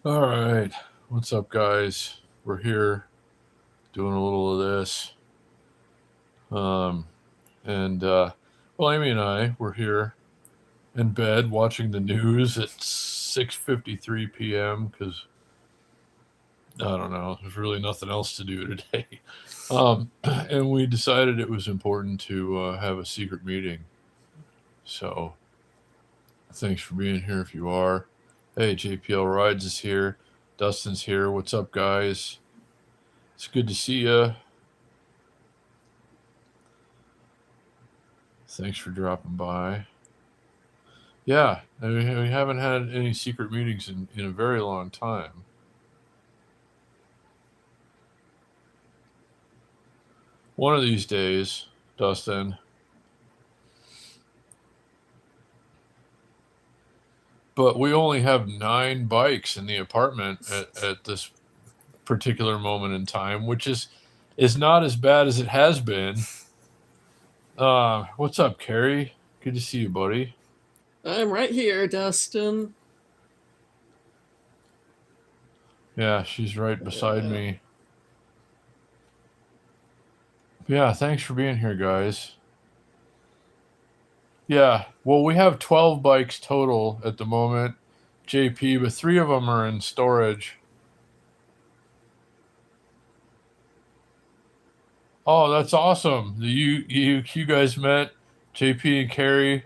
All right. What's up, guys? We're here doing a little of this. Um, and well, Amy and I were here in bed watching the news at 6:53 p.m. because I don't know, there's really nothing else to do today. And we decided it was important to have a secret meeting. So thanks for being here if you are. Hey, JPL Rides is here. Dustin's here. What's up, guys? It's good to see you. Thanks for dropping by. Yeah, I mean, we haven't had any secret meetings in a very long time. One of these days, Dustin. But we only have 9 bikes in the apartment at this particular moment in time, which is not as bad as it has been. What's up, Carrie? Good to see you, buddy. I'm right here, Dustin. Yeah, she's right beside Uh, me. Yeah, thanks for being here, guys. Yeah, well, we have 12 bikes total at the moment, JP, but 3 of them are in storage. Oh, that's awesome. You guys met JP and Carrie.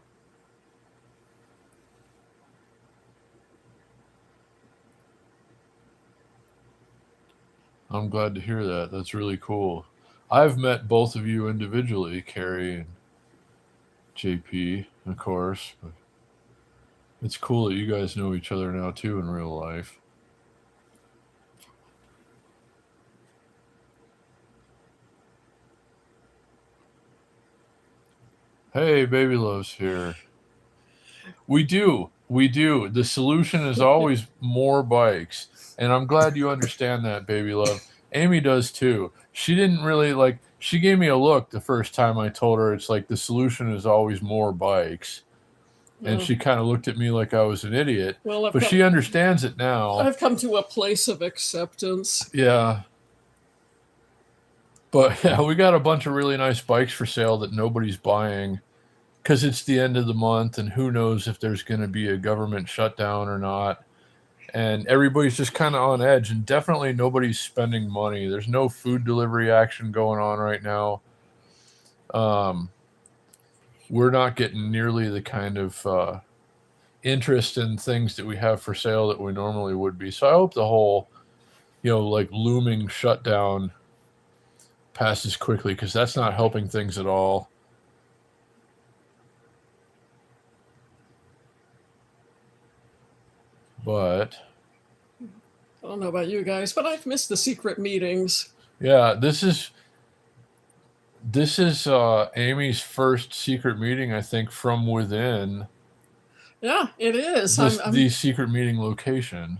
I'm glad to hear that. That's really cool. I've met both of you individually, Carrie and JP, of course, but it's cool that you guys know each other now too in real life. Hey, Baby Love's here. We do. We do. The solution is always more bikes. And I'm glad you understand that, Baby Love. Amy does too. She didn't really like, she gave me a look the first time I told her it's like the solution is always more bikes. And uh, she kind of looked at me like I was an idiot. well, But she understands it now. I've come to a place of acceptance. Yeah. But yeah, we got a bunch of really nice bikes for sale that nobody's buying because it's the end of the month and who knows if there's going to be a government shutdown or not. And everybody's just kind of on edge, and definitely nobody's spending money. There's no food delivery action going on right now. Um, we're not getting nearly the kind of interest in things that we have for sale that we normally would be. So I hope the whole, like looming shutdown passes quickly because that's not helping things at all. But I don't know about you guys, but I've missed the secret meetings. yeah, this is Amy's first secret meeting, I think, from within Yeah, it is. the secret meeting location.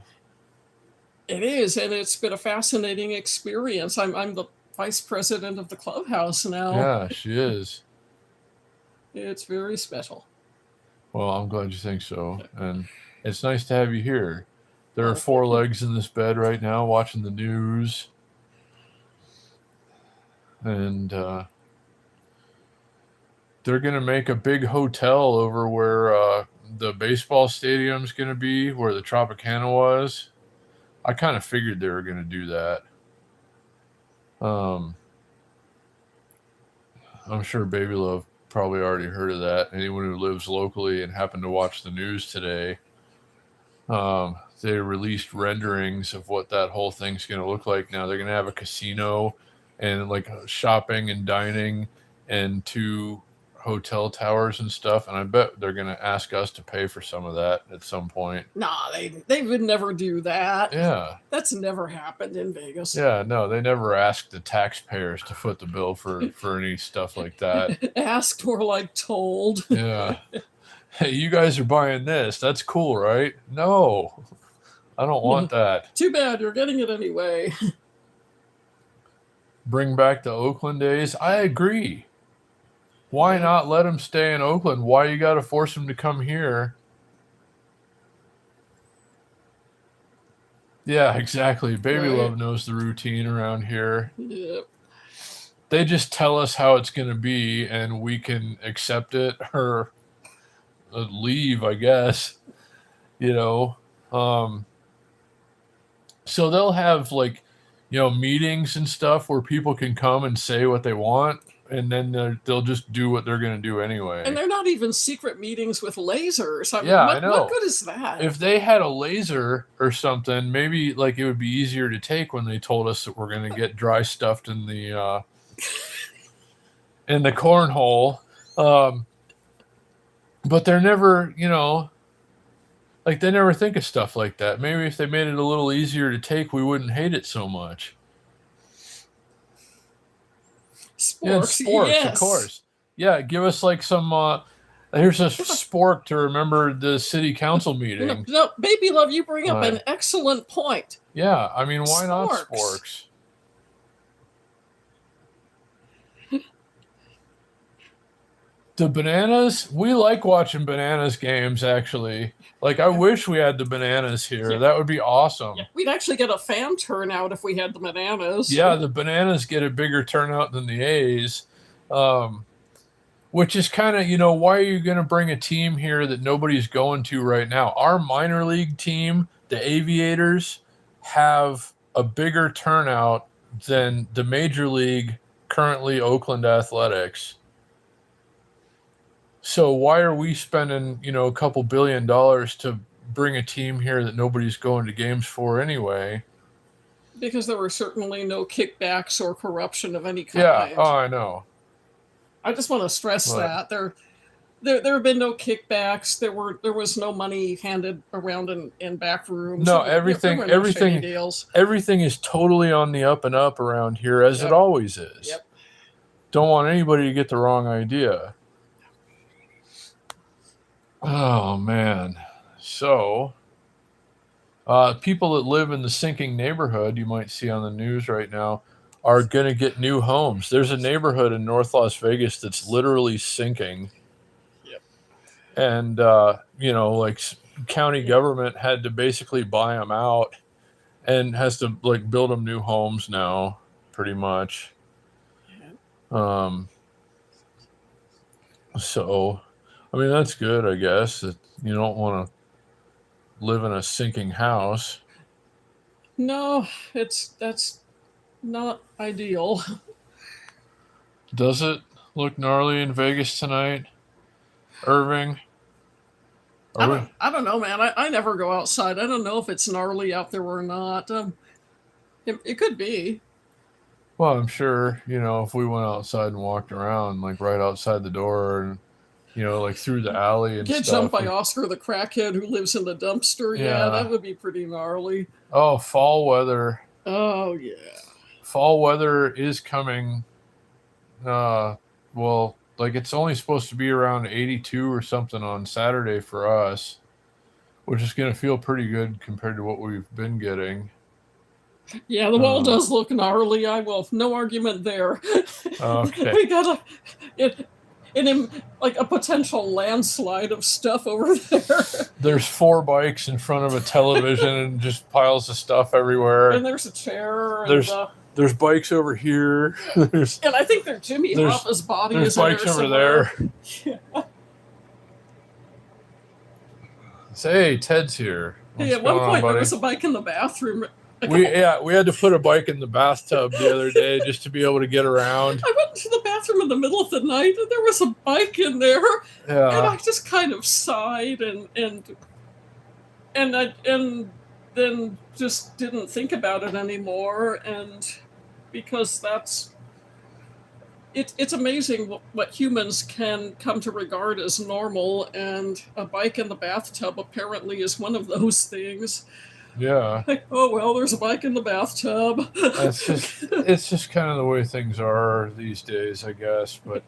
It is, and it's been a fascinating experience. I'm the vice president of the clubhouse now. Yeah, she is. It's very special. Well, I'm glad you think so, and it's nice to have you here. There are Oh, four thank you. legs in this bed right now, watching the news, and they're gonna make a big hotel over where the baseball stadium's gonna be, where the Tropicana was. I kind of figured they were gonna do that. Um, I'm sure Baby Love probably already heard of that. Anyone who lives locally and happened to watch the news today, they released renderings of what that whole thing's going to look like. Now they're going to have a casino and like shopping and dining and 2 hotel towers and stuff. And I bet they're going to ask us to pay for some of that at some point. Nah, they would never do that. Yeah. That's never happened in Vegas. Yeah, no, they never asked the taxpayers to foot the bill for any stuff like that. Asked or like told. Yeah. Hey, you guys are buying this. That's cool, right? No, I don't want that. Too bad, you're getting it anyway. Bring back the Oakland days. I agree. Why Yeah. not let them stay in Oakland? Why you got to force them to come here? Yeah, exactly. Baby Right? Love knows the routine around here. Yep. They just tell us how it's going to be, and we can accept it or leave, I guess. You know, um, so they'll have like, meetings and stuff where people can come and say what they want, and then they'll just do what they're going to do And anyway. they're not even secret meetings with lasers. I mean, Yeah, I what know. good is that? If they had a laser or something, maybe like it would be easier to take when they told us that we're going to get dry stuffed in the cornhole. Um, but they're never, like they never think of stuff like that. Maybe if they made it a little easier to take, we wouldn't hate it so much. Yeah, and Sporks, sporks, of yes. course. Yeah, give us like some. Here's a spork to remember the city council meeting. No, Baby Love, you bring up Right. an excellent point. Yeah, I mean, why not Sporks. sporks? The bananas, we like watching bananas games actually. Like, I wish we had the bananas here. Yeah. That would be awesome. Yeah, we'd actually get a fan turnout if we had the bananas. Yeah, the bananas get a bigger turnout than the A's. Um, which is kind of, why are you going to bring a team here that nobody's going to right now? Our minor league team, the Aviators, have a bigger turnout than the major league, currently Oakland Athletics. So why are we spending, a couple $1 billion to bring a team here that nobody's going to games for anyway? Because there were certainly no kickbacks or corruption of any kind. Yeah, oh, I know. I just want to stress But that there have been no kickbacks. There was no money handed around in back rooms. no, There were no shady deals. everything is totally on the up and up around here, as it always is. Yep. Don't want anybody to get the wrong idea. Oh man. So people that live in the sinking neighborhood, you might see on the news right now, are going to get new homes. There's a neighborhood in North Las Vegas that's literally sinking. Yep. And, like county government had to basically buy them out and has to like build them new homes now, pretty much. So, I mean, that's good, I guess, that you don't want to live in a sinking house. No, that's not ideal. Does it look gnarly in Vegas tonight, Irving? I don't know, man. I never go outside. I don't know if it's gnarly out there or not. It could be. Well, I'm sure, if we went outside and walked around, like right outside the door and, like through the alley and Get stuff. jumped by Oscar the crackhead who lives in the dumpster. Yeah, that would be pretty gnarly. Oh, fall weather. Oh, yeah. Fall weather is coming. Well, like it's only supposed to be around 82 or something on Saturday for us, which is going to feel pretty good compared to what we've been getting. Yeah, the wall does look gnarly. I will. No argument there. Okay. We got like a potential landslide of stuff over there. There's 4 bikes in front of a television and just piles of stuff everywhere. And there's a chair. There's bikes over here. And I think there's Jimmy Hoffa's body is bikes over there. Yeah. Say, hey, Ted's here. Hey, at one point there was a bike in the bathroom. We had to put a bike in the bathtub the other day just to be able to get around. I went to the bathroom in the middle of the night and there was a bike in there. Yeah. And I just kind of sighed and then just didn't think about it anymore. And because it's amazing what humans can come to regard as normal, and a bike in the bathtub apparently is one of those things. Yeah. Like, oh well, there's a bike in the bathtub. It's just kind of the way things are these days, I guess. But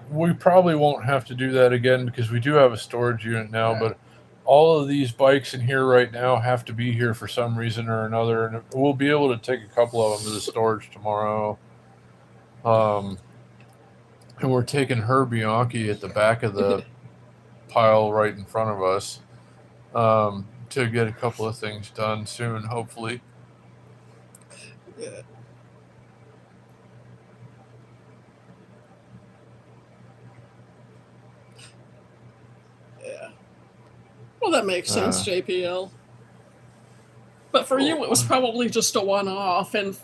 we probably won't have to do that again because we do have a storage unit now. Yeah. But all of these bikes in here right now have to be here for some reason or another, and we'll be able to take a couple of them to the storage tomorrow. And we're taking her Bianchi at the back of the pile right in front of us. to get a couple of things done soon, hopefully. Yeah. Yeah. Well, that makes sense, JPL. But for you, it was probably just a one-off, and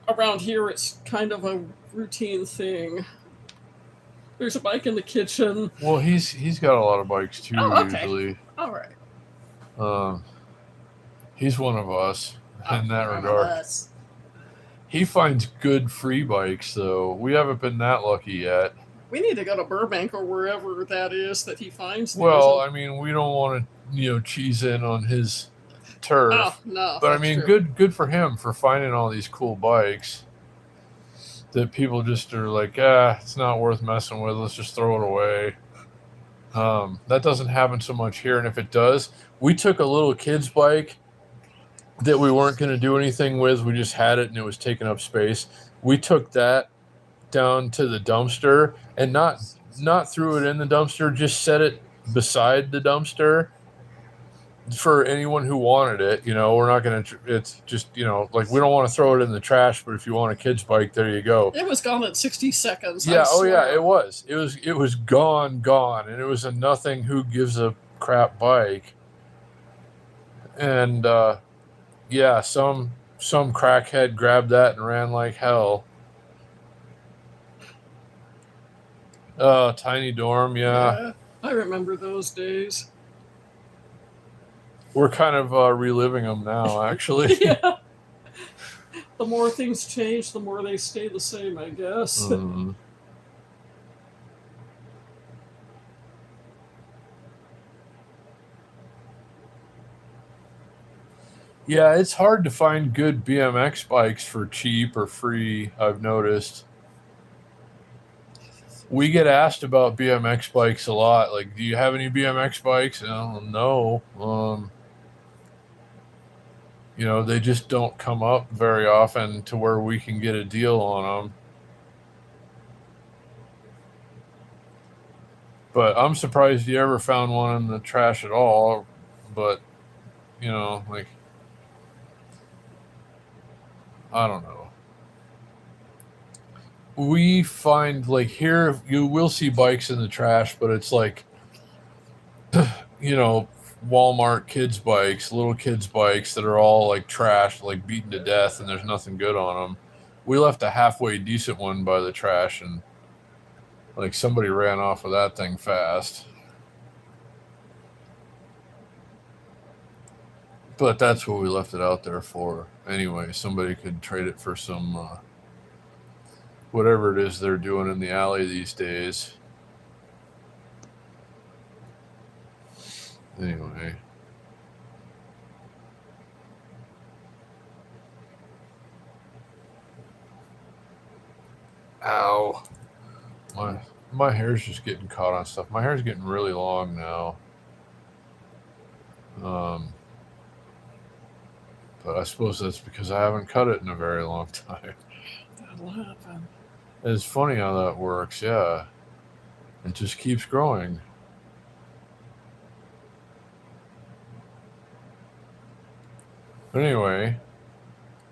around here, it's kind of a routine thing. There's a bike in the kitchen. Well, he's got a lot of bikes too. Oh, okay. Usually, All right. he's one of us in that One of regard. us. He finds good free bikes, though. We haven't been that lucky yet. We need to go to Burbank or wherever that is that he finds these. Well, I mean, we don't want to, cheese in on his turf. Oh, no. But I mean, true. good for him for finding all these cool bikes that people just are like, it's not worth messing with. Let's just throw it away. That doesn't happen so much here, and if it does, we took a little kid's bike that we weren't going to do anything with. We just had it, and it was taking up space. We took that down to the dumpster, and not threw it in the dumpster, just set it beside the dumpster for anyone who wanted it. We're not going to, it's just, like, we don't want to throw it in the trash, but if you want a kid's bike, there you go. It was gone in 60 seconds. Yeah. Oh yeah, it was gone. And it was a nothing who gives a crap bike. And, yeah, some crackhead grabbed that and ran like hell. Tiny dorm, yeah. I remember those days. We're kind of reliving them now, actually. Yeah. The more things change, the more they stay the same, I guess. Mm-hmm. Yeah, it's hard to find good BMX bikes for cheap or free, I've noticed. We get asked about BMX bikes a lot. Like, do you have any BMX bikes? No. They just don't come up very often to where we can get a deal on them. But I'm surprised you ever found one in the trash at all. But, like, I don't know. We find, like, here, you will see bikes in the trash, but it's like, Walmart kids bikes, little kids bikes that are all like trashed, like beaten to death, and there's nothing good on them. We left a halfway decent one by the trash, and like somebody ran off with that thing fast. But that's what we left it out there for. Anyway, somebody could trade it for some whatever it is they're doing in the alley these days. Anyway. Ow. My hair's just getting caught on stuff. My hair's getting really long now. But I suppose that's because I haven't cut it in a very long time. That'll happen. It's funny how that works, yeah. It just keeps growing. But anyway,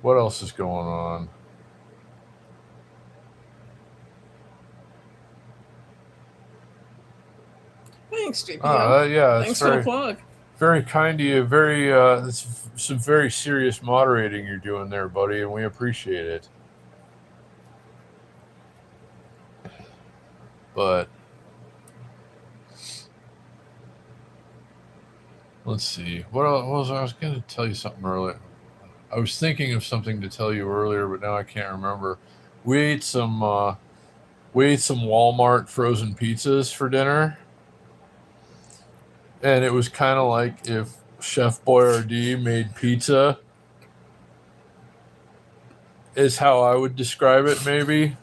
what else is going on? Thanks, JPL. Yeah, thanks for the plug. Very kind of you. It's some very serious moderating you're doing there, buddy, and we appreciate it. But let's see. What else? I was going to tell you something earlier. I was thinking of something to tell you earlier, but now I can't remember. We ate some Walmart frozen pizzas for dinner. And it was kind of like if Chef Boyardee made pizza, is how I would describe it, maybe.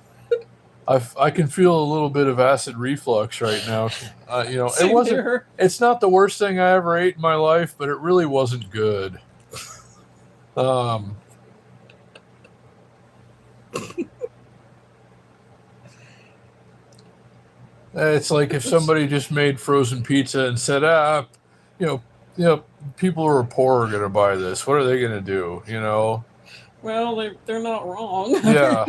I can feel a little bit of acid reflux right now. It wasn't. Here. It's not the worst thing I ever ate in my life, but it really wasn't good. It's like if somebody just made frozen pizza and said, People who are poor are going to buy this. What are they going to do? You know? Well, they're not wrong. Yeah.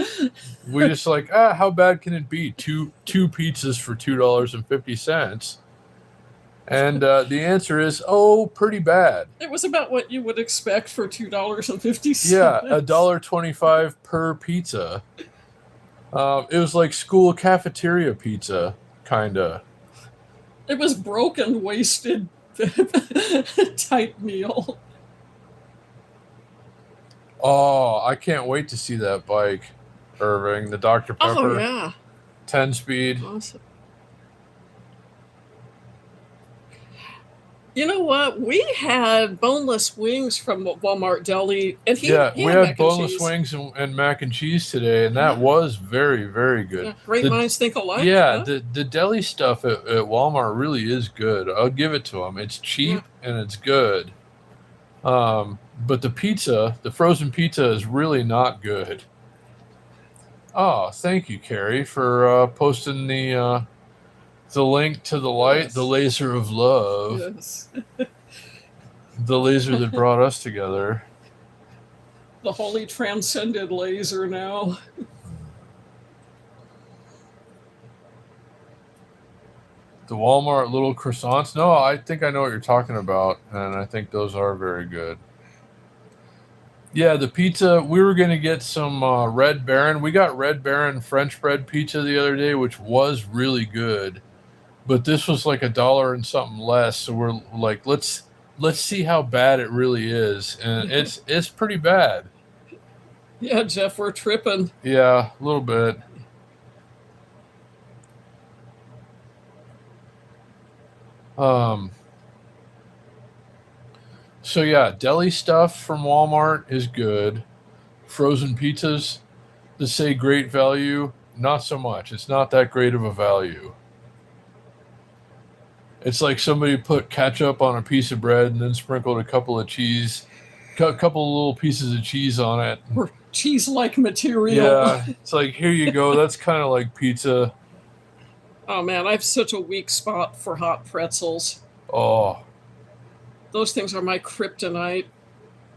We just like, how bad can it be? Two pizzas for $2.50. And the answer is, oh, pretty bad. It was about what you would expect for $2.50. Yeah, $1.25 per pizza. It was like school cafeteria pizza, kinda. It was broken, wasted type meal. Oh, I can't wait to see that bike, Irving. The Dr. Pepper. Oh yeah, 10-speed. awesome. You know what? We had boneless wings from Walmart Deli, and he We had had mac boneless cheese. wings and mac and cheese today, and that was very, very good. Yeah, great minds think alike. The deli stuff at Walmart really is good. I'll give it to them. It's cheap and it's good. But the frozen pizza is really not good. Oh, thank you, Carrie, for posting the link to the light, the laser of love. Yes. The laser that brought us together. The holy transcended laser now. The Walmart little croissants. No, I think I know what you're talking about, and I think those are very good. Yeah, the pizza, we were going to get some Red Baron. We got Red Baron French bread pizza the other day, which was really good. But this was like $1 and something less, so we're like, let's see how bad it really is. And it's pretty bad. Yeah, Jeff, we're tripping. Yeah, a little bit. So yeah, deli stuff from Walmart is good. Frozen pizzas, to say great value, not so much. It's not that great of a value. It's like somebody put ketchup on a piece of bread and then sprinkled a couple of little pieces of cheese on it. Or cheese-like material. Yeah, it's like, here you go. That's kind of like pizza. Oh man, I have such a weak spot for hot pretzels. Oh, those things are my kryptonite.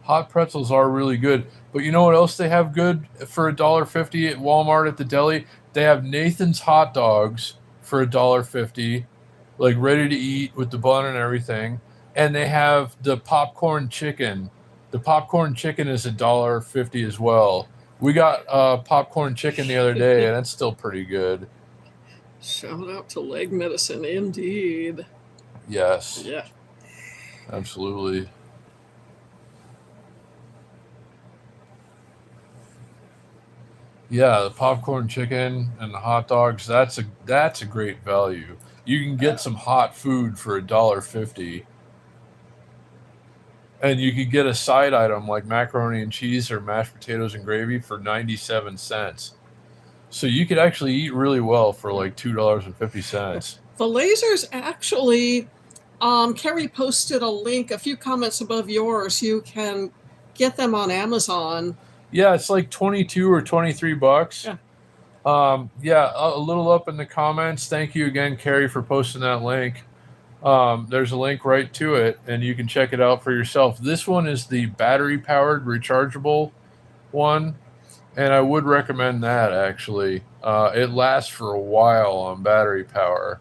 Hot pretzels are really good. But you know what else they have good for $1.50 at Walmart at the deli? They have Nathan's hot dogs for $1.50, like ready to eat with the bun and everything. And they have the popcorn chicken. The popcorn chicken is $1.50 as well. We got popcorn chicken the other day, and it's still pretty good. Shout out to Leg Medicine, indeed. Yes. Yeah. Absolutely. Yeah, the popcorn chicken and the hot dogs, that's a great value. You can get some hot food for $1.50. And you could get a side item like macaroni and cheese or mashed potatoes and gravy for 97 cents. So you could actually eat really well for like $2.50. The lasers actually, Carrie posted a link, a few comments above yours. You can get them on Amazon. Yeah, it's like 22 or 23 bucks. Yeah. A little up in the comments. Thank you again, Carrie, for posting that link. There's a link right to it, and you can check it out for yourself. This one is the battery-powered rechargeable one, and I would recommend that, actually. It lasts for a while on battery power.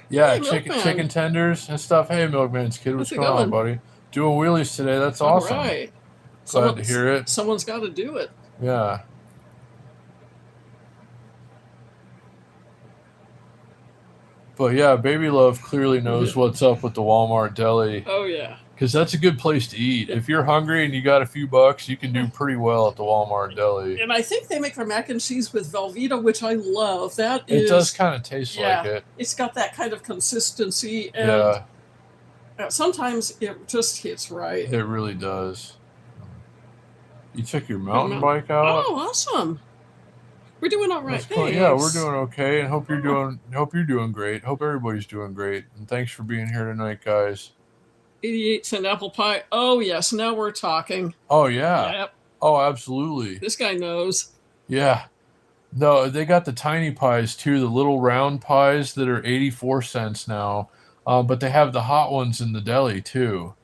Yeah, hey, chicken tenders and stuff. Hey, Milkman's kid, what's going on, buddy? Doing wheelies today. That's awesome. All right. Glad to hear it. Someone's got to do it. Yeah. But yeah, Baby Love clearly knows what's up with the Walmart deli. Oh, yeah. Because that's a good place to eat. If you're hungry and you got a few bucks, you can do pretty well at the Walmart deli. And I think they make their mac and cheese with Velveeta, which I love. It does kind of taste like it. It's got that kind of consistency. And sometimes it just hits right. It really does. You took your mountain bike out? Oh, awesome. We're doing all right. Cool. Yeah, we're doing okay, and hope you're doing great. Hope everybody's doing great. And thanks for being here tonight, guys. 88 cent apple pie. Oh yes, now we're talking. Oh yeah. Yep. Oh, absolutely. This guy knows. Yeah. No, they got the tiny pies too, the little round pies that are 84 cents now. But they have the hot ones in the deli too.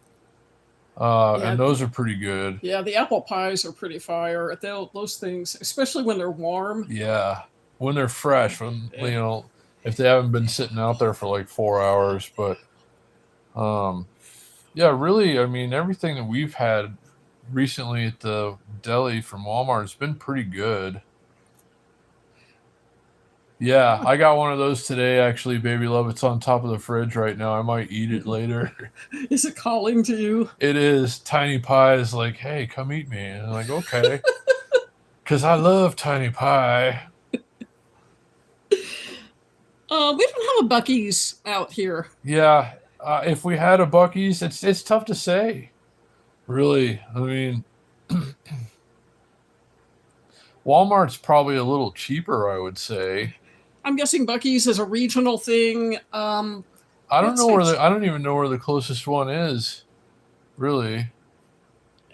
Yeah, And those are pretty good. yeah. The apple pies are pretty fire. Those things, especially when they're warm. Yeah. When they're fresh, when, Yeah. if they haven't been sitting out there for like 4 hours. But, yeah, really, I mean, everything that we've had recently at the deli from Walmart has been pretty good. Yeah, I got one of those today, actually, baby love. It's on top of the fridge right now. I might eat it later. Is it calling to you? It is. Tiny Pie is like, hey, come eat me. And I'm like, okay. Because I love Tiny Pie. We don't have a Bucky's out here. Yeah, if we had a Bucky's, it's tough to say. Really, I mean, Walmart's probably a little cheaper, I would say. I'm guessing Bucky's is a regional thing. I don't know I don't even know where the closest one is. Really.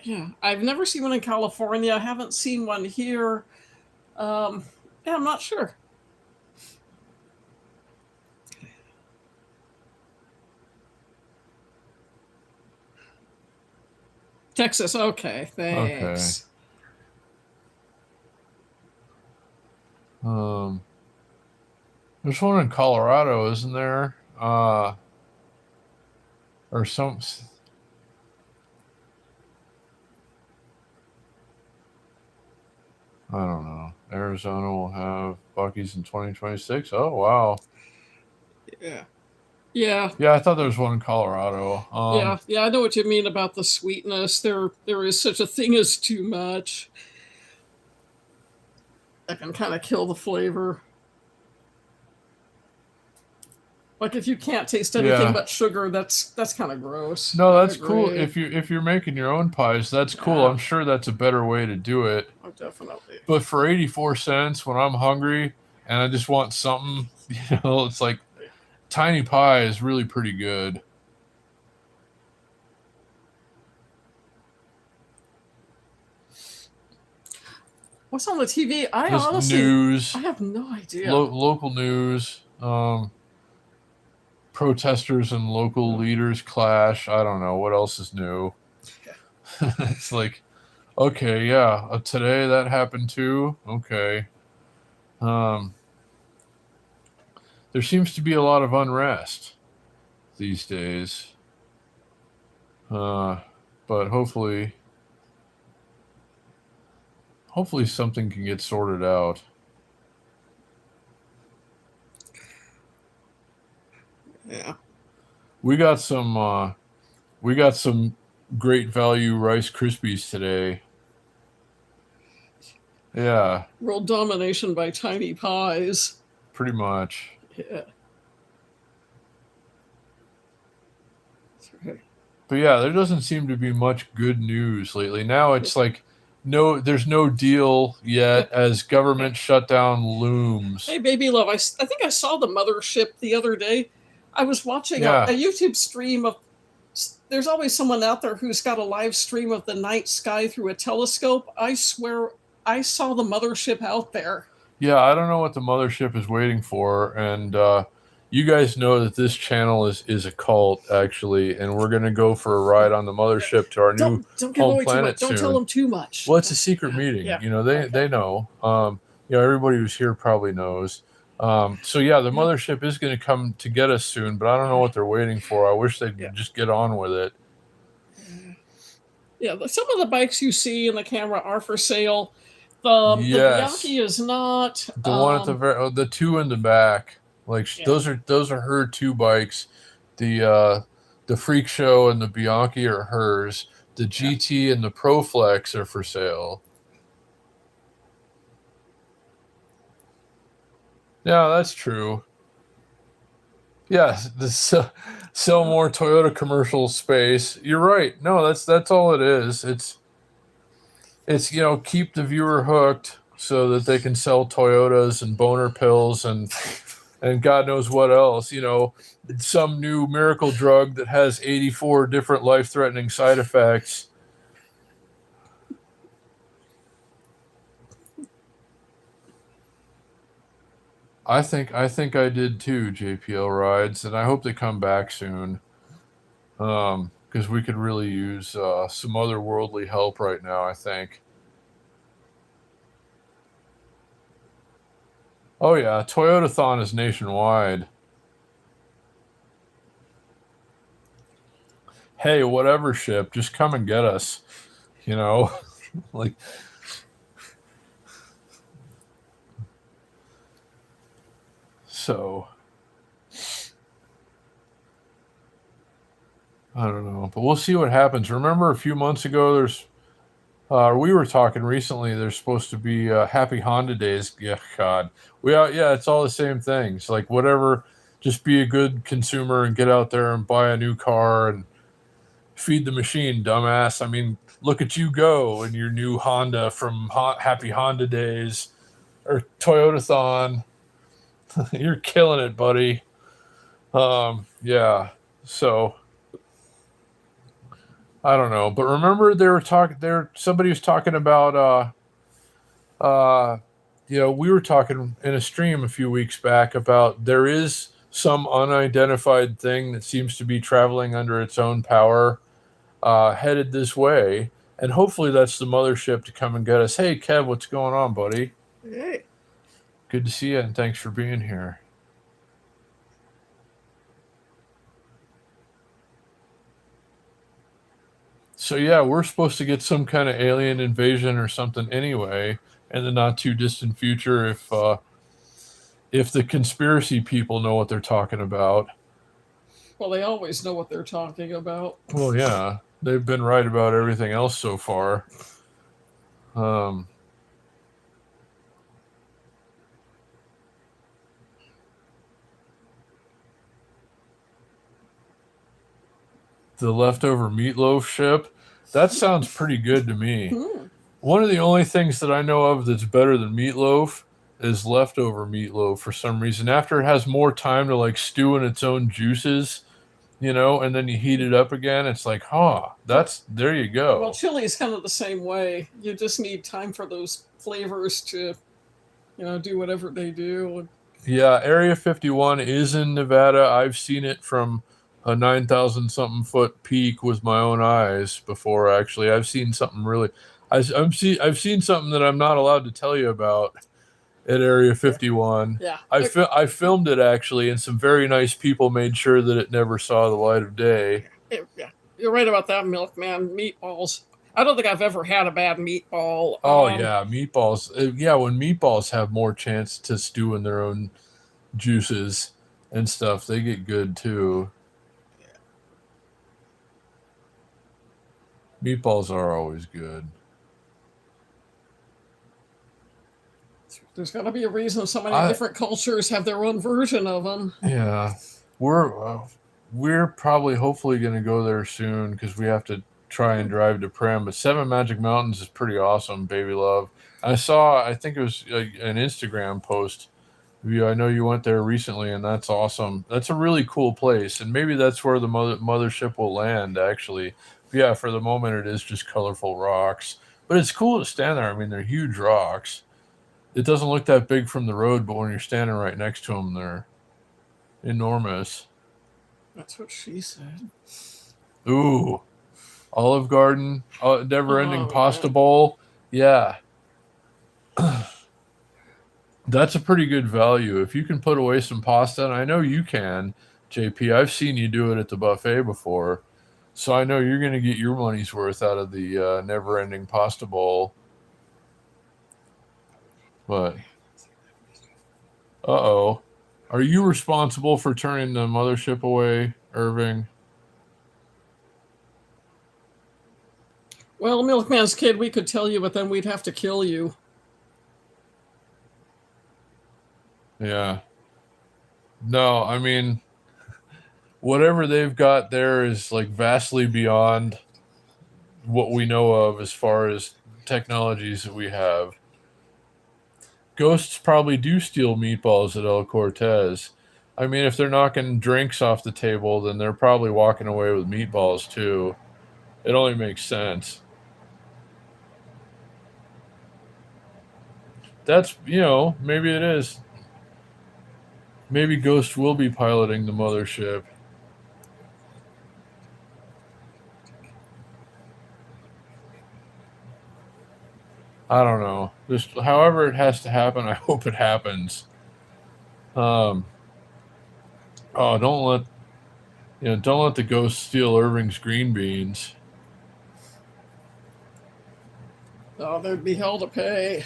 Yeah, I've never seen one in California. I haven't seen one here. Yeah, I'm not sure. Texas, okay, thanks. Okay. There's one in Colorado, isn't there? Or some. I don't know. Arizona will have Bucky's in 2026. Oh wow. Yeah. Yeah. Yeah, I thought there was one in Colorado. Yeah, I know what you mean about the sweetness. There is such a thing as too much. That can kind of kill the flavor. Like if you can't taste anything but sugar, that's kind of gross. No, that's cool. If you're making your own pies, that's cool. Yeah. I'm sure that's a better way to do it. Oh, definitely. But for 84 cents, when I'm hungry and I just want something, it's like Tiny Pie is really pretty good. What's on the TV? I Just honestly, news. I have no idea. Local news. Protesters and local leaders clash. I don't know what else is new. It's like, okay, yeah, today that happened too. Okay. There seems to be a lot of unrest these days. But hopefully something can get sorted out. Yeah. We got some great value Rice Krispies today. Yeah. World domination by tiny pies. Pretty much. Yeah. But yeah, there doesn't seem to be much good news lately. Now it's like there's no deal yet as government shutdown looms. Hey, baby love, I think I saw the mothership the other day. I was watching a YouTube stream of. There's always someone out there who's got a live stream of the night sky through a telescope. I swear I saw the mothership out there. Yeah, I don't know what the mothership is waiting for, and you guys know that this channel is a cult, actually, and we're gonna go for a ride on the mothership to our new home planet soon. Don't tell them too much. Well, it's a secret meeting. Yeah. They know. Everybody who's here probably knows. So yeah, the mothership is going to come to get us soon, but I don't know what they're waiting for. I wish they'd just get on with it. Yeah, some of the bikes you see in the camera are for sale. The Bianchi is not. The one at the two in the back, like those are her two bikes. The Freak Show and the Bianchi are hers. The GT and the ProFlex are for sale. Yeah, that's true. Yeah, sell more Toyota commercial space. You're right. No, that's all it is. It's keep the viewer hooked so that they can sell Toyotas and boner pills and God knows what else. Some new miracle drug that has 84 different life-threatening side effects. I did too, JPL rides, and I hope they come back soon. Because we could really use some otherworldly help right now. I think. Oh yeah, Toyotathon is nationwide. Hey, whatever ship, just come and get us. You know, like so. I don't know, but we'll see what happens. Remember, a few months ago, we were talking recently. There's supposed to be Happy Honda Days. Yeah, God, yeah, it's all the same things. Like whatever, just be a good consumer and get out there and buy a new car and feed the machine, dumbass. I mean, look at you go in your new Honda from Happy Honda Days or Toyotathon. You're killing it, buddy. Yeah. So I don't know, but remember they were talking. There, somebody was talking about. We were talking in a stream a few weeks back about there is some unidentified thing that seems to be traveling under its own power, headed this way, and hopefully that's the mothership to come and get us. Hey, Kev, what's going on, buddy? Hey. Good to see you, and thanks for being here. So yeah, we're supposed to get some kind of alien invasion or something anyway in the not too distant future if the conspiracy people know what they're talking about. Well, they always know what they're talking about. Well, yeah, they've been right about everything else so far. Um, the leftover meatloaf ship, that sounds pretty good to me. Hmm. One of the only things that I know of that's better than meatloaf is leftover meatloaf for some reason. After it has more time to like stew in its own juices, and then you heat it up again, it's like, that's there you Well, go. chili is kind of the same way. You just need time for those flavors to, do whatever they do. Yeah, Area 51 is in Nevada. I've seen it from a 9,000 something foot peak with my own eyes before. Actually, I've seen something really. I've seen something that I'm not allowed to tell you about at Area 51. Yeah. I filmed it actually, and some very nice people made sure that it never saw the light of day. Yeah. You're right about that, Milkman. Meatballs. I don't think I've ever had a bad meatball. Oh yeah, meatballs. Yeah, when meatballs have more chance to stew in their own juices and stuff, they get good too. Meatballs are always good. There's got to be a reason so many I different cultures have their own version of them. Yeah, we're probably hopefully going to go there soon because we have to try and drive to Prem. But Seven Magic Mountains is pretty awesome, baby love. I think it was an Instagram post of you. I know you went there recently, and that's awesome. That's a really cool place, and maybe that's where the mothership will land. Actually, but yeah, for the moment, it is just colorful rocks, but it's cool to stand there. I mean, they're huge rocks. It doesn't look that big from the road, but when you're standing right next to them, they're enormous. That's what she said. Ooh, Olive Garden, never ending Oh, pasta man. bowl. Yeah, that's a pretty good value. If you can put away some pasta, and I know you can, JP, I've seen you do it at the buffet before. So I know you're going to get your money's worth out of the never ending pasta bowl. But, uh-oh. Are you responsible for turning the mothership away, Irving? Well, Milkman's kid, we could tell you, but then we'd have to kill you. Yeah. No, I mean, whatever they've got there is like vastly beyond what we know of as far as technologies that we have. Ghosts probably do steal meatballs at El Cortez. I mean, if they're knocking drinks off the table, then they're probably walking away with meatballs too. It only makes sense. That's, maybe it is. Maybe Ghost will be piloting the mothership. I don't know. Just however it has to happen, I hope it happens. Oh, don't let the ghost steal Irving's green beans. Oh, there'd be hell to pay.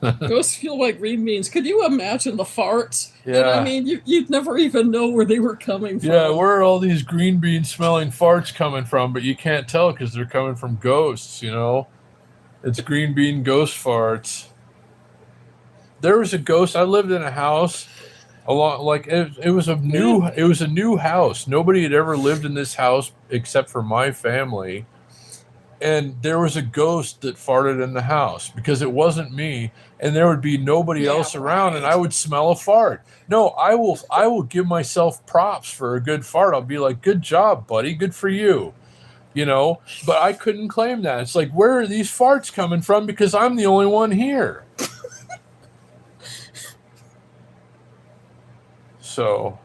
Ghosts feel like green beans. Could you imagine the farts? Yeah. And I mean, you'd never even know where they were coming from. Yeah, where are all these green bean smelling farts coming from? But you can't tell because they're coming from ghosts, you know? It's green bean ghost farts. There was a ghost. I lived in a house it was a new house. Nobody had ever lived in this house except for my family. And there was a ghost that farted in the house because it wasn't me, and there would be nobody else around, and I would smell a fart. No, I will give myself props for a good fart. I'll be like, good job, buddy, good for you. You know, but I couldn't claim that. It's like, where are these farts coming from? Because I'm the only one here. So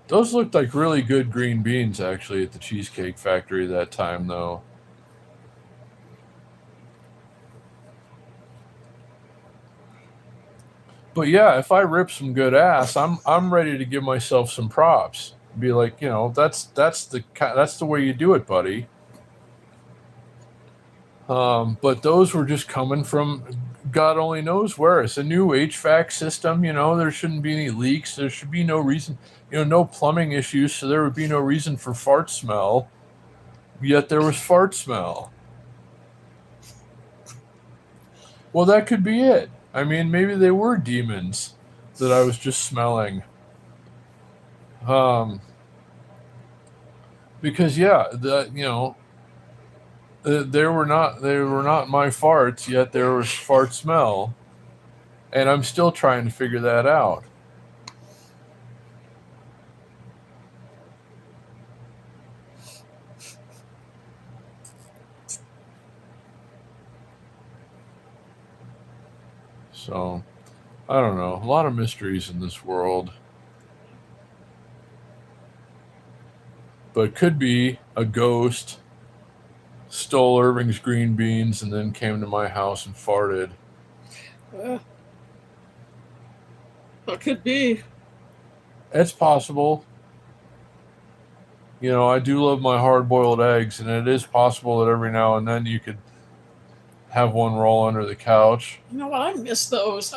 those looked like really good green beans, actually, at the Cheesecake Factory that time, though. But yeah, if I rip some good ass, I'm ready to give myself some props. Be like, you know, that's the way you do it, buddy. But those were just coming from God only knows where. It's a new HVAC system, you know, there shouldn't be any leaks. There should be no reason, you know, no plumbing issues, so there would be no reason for fart smell. Yet there was fart smell. Well, that could be it. I mean, maybe they were demons that I was just smelling. Because yeah, they were not my farts, yet there was fart smell, and I'm still trying to figure that out. So, I don't know. A lot of mysteries in this world. But it could be a ghost stole Irving's green beans and then came to my house and farted. It could be. It's possible. You know, I do love my hard-boiled eggs, and it is possible that every now and then you could have one roll under the couch. You know what? I miss those.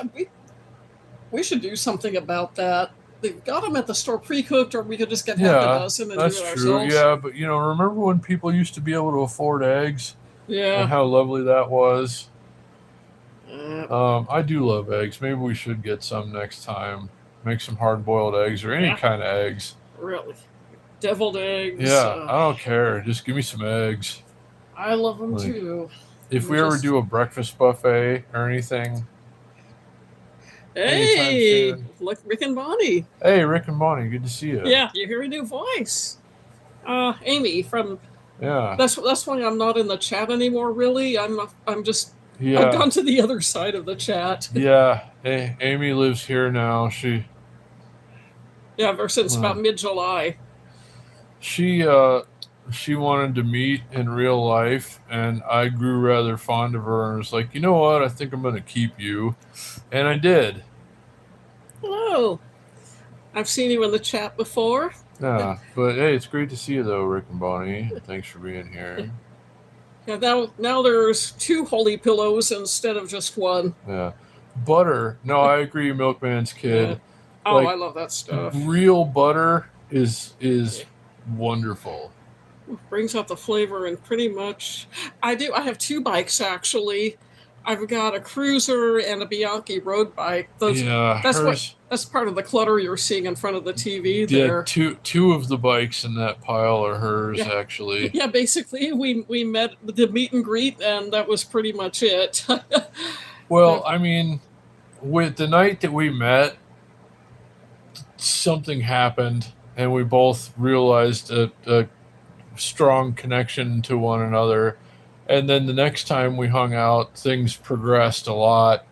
We should do something about that. They've got them at the store pre-cooked, or we could just get half a dozen and do it ourselves. True. Yeah, but you know, remember when people used to be able to afford eggs? Yeah. And how lovely that was. I do love eggs. Maybe we should get some next time. Make some hard-boiled eggs or any kind of eggs. Really? Deviled eggs. Yeah, I don't care. Just give me some eggs. I love them too. If we ever do a breakfast buffet or anything. Hey, look, Rick and Bonnie. Hey, Rick and Bonnie, good to see you. Yeah, you hear a new voice. Amy from. Yeah. That's why I'm not in the chat anymore. Really, I'm just. Yeah. I've gone to the other side of the chat. Yeah, hey, Amy lives here now. Yeah, ever since about mid-July. She wanted to meet in real life, and I grew rather fond of her and was like, you know what, I think I'm going to keep you. And I did. Hello. I've seen you in the chat before. Yeah, but hey, it's great to see you, though, Rick and Bonnie. Thanks for being here. Yeah, now there's 2 holy pillows instead of just 1. Yeah. Butter. No, I agree, Milkman's Kid. Yeah. Oh, I love that stuff. Real butter is wonderful. Brings out the flavor, and pretty much I have 2 bikes actually. I've got a Cruiser and a Bianchi road bike. That's part of the clutter you're seeing in front of the TV there. Yeah, two of the bikes in that pile are hers, actually. Yeah, basically we met the meet and greet, and that was pretty much it. Well, I mean, with the night that we met, something happened, and we both realized a strong connection to one another, And then the next time we hung out, things progressed a lot.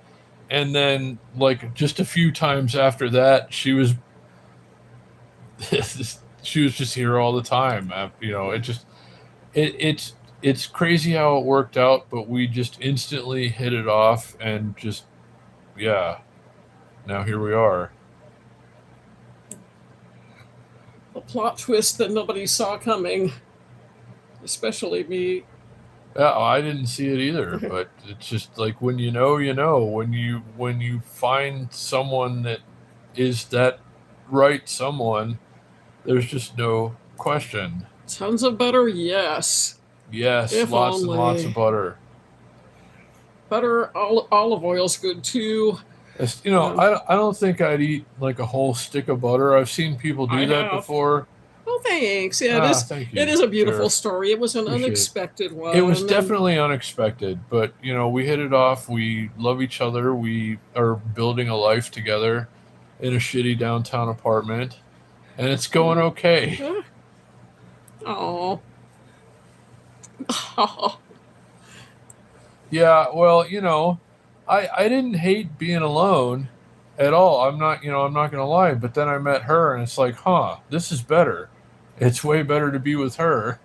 And then, like, just a few times after that, she was she was just here all the time. You know, it's crazy how it worked out, but we just instantly hit it off, and just, yeah, now here we are. A plot twist that nobody saw coming, especially me. Yeah, I didn't see it either, but it's just like, when you know, you know. When you find someone that is that right someone, there's just no question. Tons of butter, yes. Yes, If lots and lots of only. butter. Butter, olive oil's good too. You know, I don't think I'd eat like a whole stick of butter. I've seen people I do that have. before. Oh, thanks. Yeah, Ah, thank it you, is a beautiful Sheriff. story. It was an Appreciate it. unexpected It was one. And definitely unexpected, but you know, we hit it off. We love each other. We are building a life together in a shitty downtown apartment, and it's going okay. oh. Yeah, well, you know, I didn't hate being alone at all. I'm not gonna lie. But then I met her, and it's like, huh, this is better. It's way better to be with her.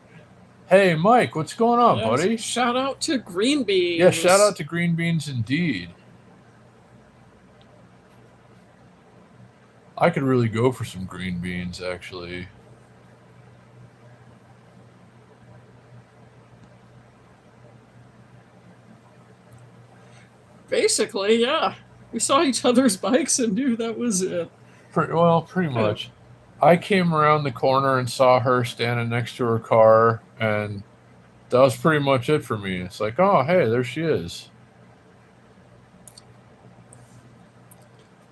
Hey, Mike, what's going on, Yes. buddy? Shout out to Green Yeah, shout out Beans. to Green Beans indeed. I could really go for some green beans, actually. Basically, yeah. We saw each other's bikes and knew that was it. Pretty much. I came around the corner and saw her standing next to her car, and that was pretty much it for me. It's like, oh, hey, there she is.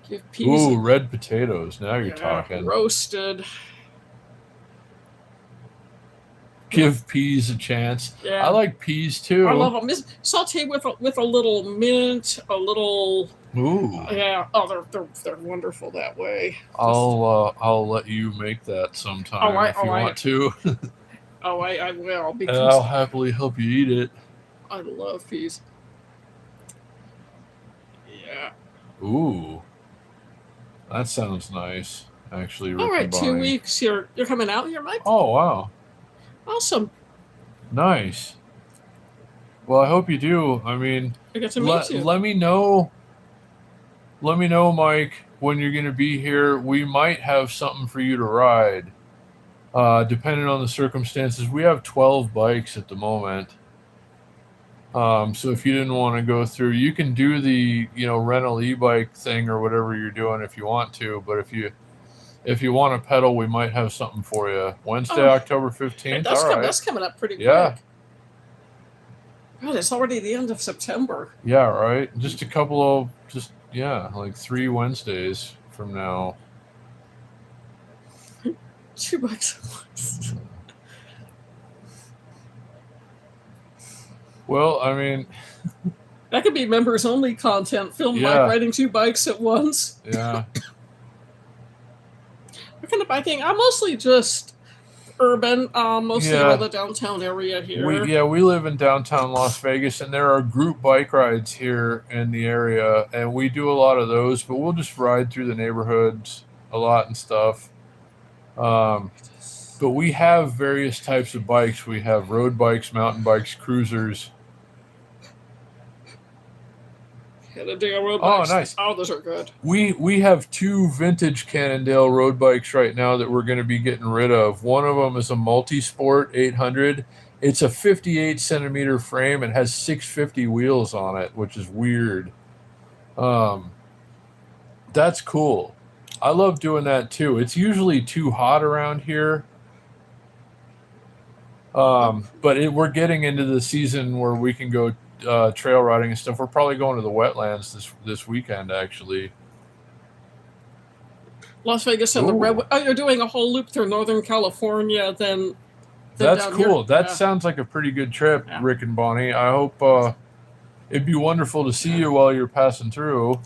Give peas. Ooh, red potatoes. Now you're Yeah, talking. roasted. Give peas a chance. Yeah, I like peas too. I love them. Saute with a little mint, a little. Ooh. Yeah. Oh, they're wonderful that way. I'll let you make that sometime if you want to. I will, And because I'll happily help you eat it. I love peas. Yeah. Ooh, that sounds nice. Actually, Rick All right, and 2 Bonnie. weeks. You're coming out here, Mike. Oh wow, Awesome. nice. Well, I hope you do. I mean, I get to meet you. let me know. Let me know, Mike, when you're going to be here. We might have something for you to ride, depending on the circumstances. We have 12 bikes at the moment. So if you didn't want to go through, you can do the, you know, rental e-bike thing or whatever you're doing if you want to. But if you want to pedal, we might have something for you. Wednesday, October 15th. All right. That's coming up pretty Yeah. quick. God, it's already the end of September. Yeah, right. Just a couple of, like 3 Wednesdays from now. $2 a month. Well, I mean, That could be members only content. Film Yeah. Mike riding 2 bikes at once. yeah. What kind of biking? I'm mostly just urban, mostly Yeah. around the downtown area here. We live in downtown Las Vegas, and there are group bike rides here in the area, and we do a lot of those. But we'll just ride through the neighborhoods a lot and stuff. But we have various types of bikes. We have road bikes, mountain bikes, cruisers. Cannondale road Oh, bikes. nice. Oh, those are good. We have 2 vintage Cannondale road bikes right now that we're going to be getting rid of. One of them is a Multisport 800. It's a 58 centimeter frame and has 650 wheels on it, which is weird. That's cool. I love doing that too. It's usually too hot around here. But we're getting into the season where we can go trail riding and stuff. We're probably going to the wetlands this weekend, actually. Las Vegas and the Redwood. Oh, you're doing a whole loop through Northern California, then That's down cool. here. That sounds like a pretty good trip, Yeah. Rick and Bonnie. I hope it'd be wonderful to see you while you're passing through.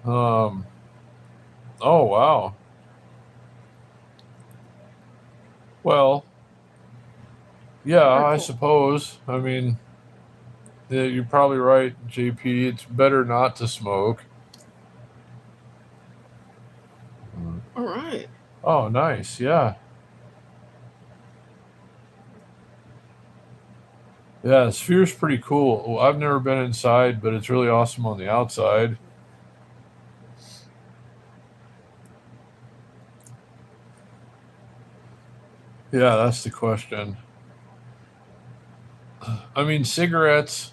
Oh wow. Yeah, Very I cool. suppose. I mean, yeah, you're probably right, JP. It's better not to smoke. Mm. All right. Oh, nice. Yeah. Yeah, the sphere's pretty cool. Well, I've never been inside, but it's really awesome on the outside. Yeah, that's the question. I mean, cigarettes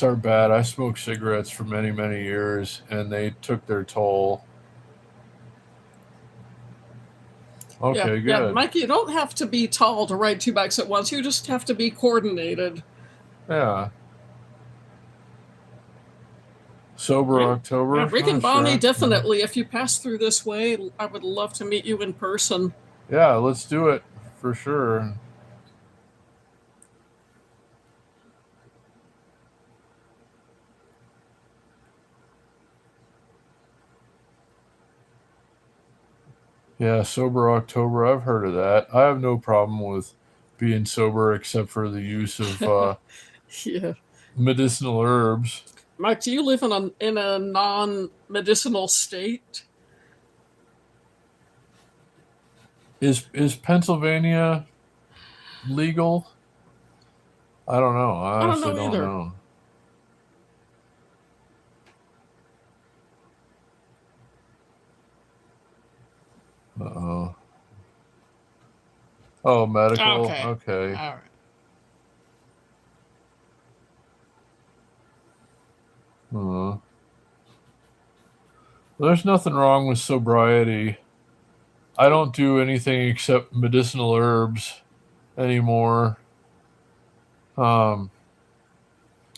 are bad. I smoked cigarettes for many, many years, and they took their toll. Yeah, Okay, yeah, good. Mike, you don't have to be tall to ride two bikes at once. You just have to be coordinated. Yeah. Sober Yeah, yeah, October? Rick Oh, and Bonnie, sure. definitely. If you pass through this way, I would love to meet you in person. Yeah, let's do it for sure. Yeah, Sober October. I've heard of that. I have no problem with being sober except for the use of Yeah. medicinal herbs. Mike, do you live in a non-medicinal state? Is Pennsylvania legal? I don't know. I I don't honestly know don't either. know. Uh-oh. Oh, medical. Okay. Okay. All right. Uh, there's nothing wrong with sobriety. I don't do anything except medicinal herbs anymore. Um,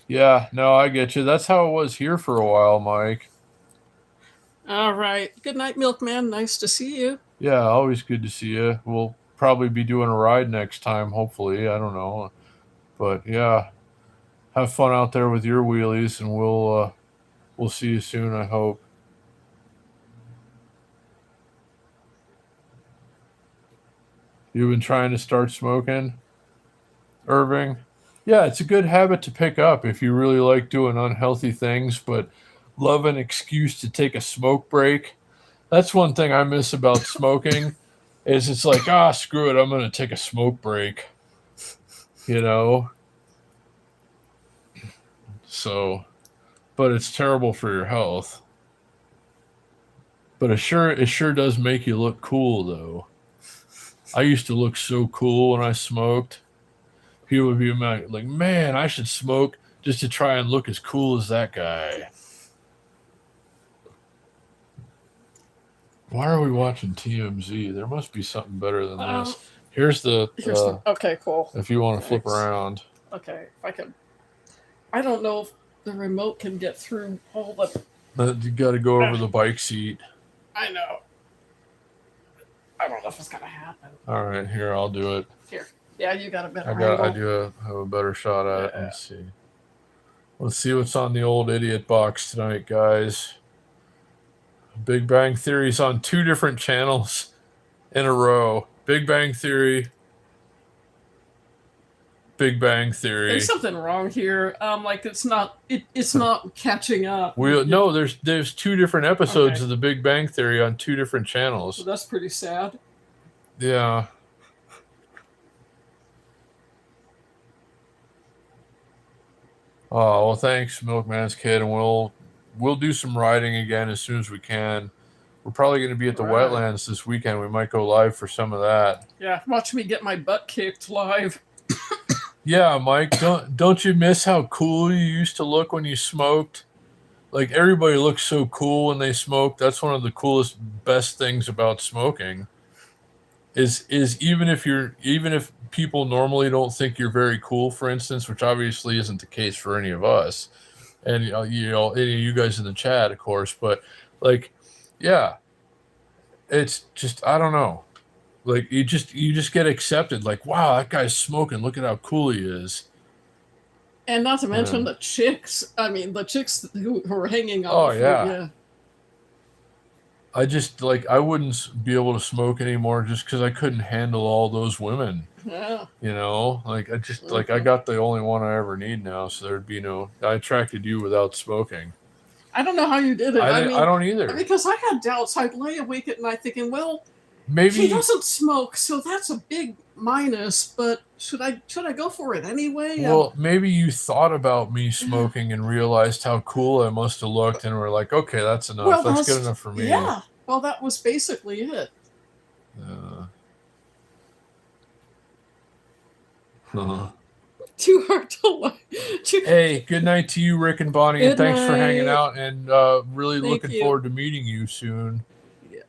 yeah, no, I get you. That's how it was here for a while, Mike. All right. Good night, Milkman. Nice to see you. Yeah, always good to see you. We'll probably be doing a ride next time, hopefully. I don't know. But yeah, have fun out there with your wheelies and we'll see you soon, I hope. You've been trying to start smoking, Irving? Yeah, it's a good habit to pick up if you really like doing unhealthy things, but love an excuse to take a smoke break. That's one thing I miss about smoking is it's like, screw it, I'm going to take a smoke break, you know? So, but it's terrible for your health. But it sure does make you look cool though. I used to look so cool when I smoked. People would be like, "Man, I should smoke just to try and look as cool as that guy." Why are we watching TMZ? There must be something better than Um, this. Here's the here's the. Okay, cool. if you want to flip Thanks. around. Okay, if I can. I don't know if the remote can get through all the. You got to go over Ah, the bike seat. I know. I don't know if it's gonna happen. All right, here I'll do it. Here. Yeah, you got a I better got I angle. do have a better shot at it. Yeah. Let's see. Let's see what's on the old idiot box tonight, guys. Big Bang Theory's on two different channels in a row. Big Bang Theory, Big Bang There's Theory. something wrong here. Like it's not catching up. We no, there's two different episodes Okay. of the Big Bang Theory on two different So channels. that's pretty sad. Yeah. Oh well, thanks, Milkman's Kid, and we'll do some riding again as soon as we can. We're probably going to be at the Right. wetlands this weekend. We might go live for some of that. Yeah, watch me get my butt kicked live. Yeah, Mike, don't you miss how cool you used to look when you smoked? Like everybody looks so cool when they smoke. That's one of the coolest, best things about smoking. Is even if people normally don't think you're very cool, for instance, which obviously isn't the case for any of us, and any of you guys in the chat, of course, but like, yeah, it's just I don't know. Like you just get accepted. Like, wow, that guy's smoking. Look at how cool he is. And not to Yeah. mention the chicks. I mean, the chicks who are hanging on Oh the fruit. yeah. Yeah. I just like I wouldn't be able to smoke anymore just because I couldn't handle all those women. Yeah. You know, like I just like I Hmm. got the only one I ever need now, so there'd be no. I attracted you without smoking. I don't know how you did it. I I mean, don't either. because I had doubts. I'd lay awake at night thinking, well, he Maybe doesn't smoke, so that's a big minus. But should I go for it anyway? well maybe you thought about me Yeah. smoking and realized how cool I must have looked, and were like, okay, that's enough. Well, That's good that's enough for me. yeah. Well, that was basically it. Uh, uh-huh. Too hard to lie. Too, Hey, good night to you, Rick and Bonnie, and good thanks for hanging night. out. And really Thank looking you. forward to meeting you soon. Yeah.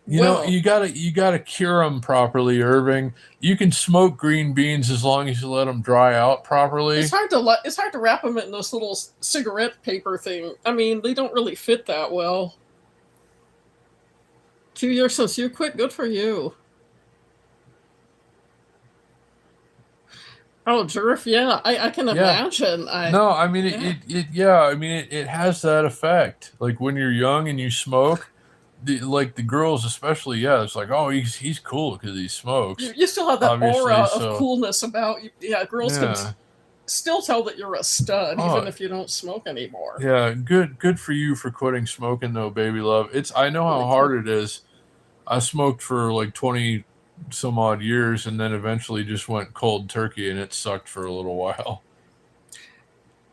You know, Well, you gotta cure them properly, Irving. You can smoke green beans as long as you let them dry out properly. it's hard to wrap them in this little cigarette paper thing. I mean, they don't really fit that well. 2 years since you quit. Good for you. Oh, Jerf, yeah, I can Yeah. imagine. No, I mean Yeah. yeah, I mean it has that effect. Like when you're young and you smoke, the girls especially, yeah, it's like, oh, he's cool because he You, smokes, you still have that aura obviously. of So coolness about you. Yeah, girls can yeah. still tell that you're a stud, even Oh if you don't smoke anymore. yeah, good for you for quitting smoking though, baby love. It's I know how Thank you. hard it is. I smoked for like 20 some odd years and then eventually just went cold turkey, and it sucked for a little while.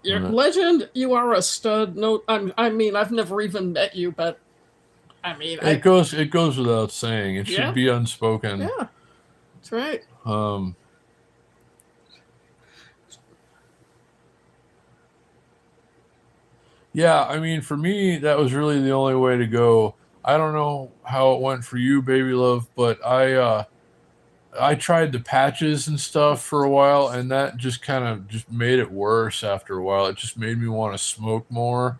You're Uh, legend. You are a stud. No, I mean, I've never even met you, but I mean, it goes without saying. It should yeah, be unspoken. yeah, that's right. Um Yeah, I mean, for me, that was really the only way to go. I don't know how it went for you, baby love, but I tried the patches and stuff for a while, and that just kind of just made it worse after a while. It just made me want to smoke more.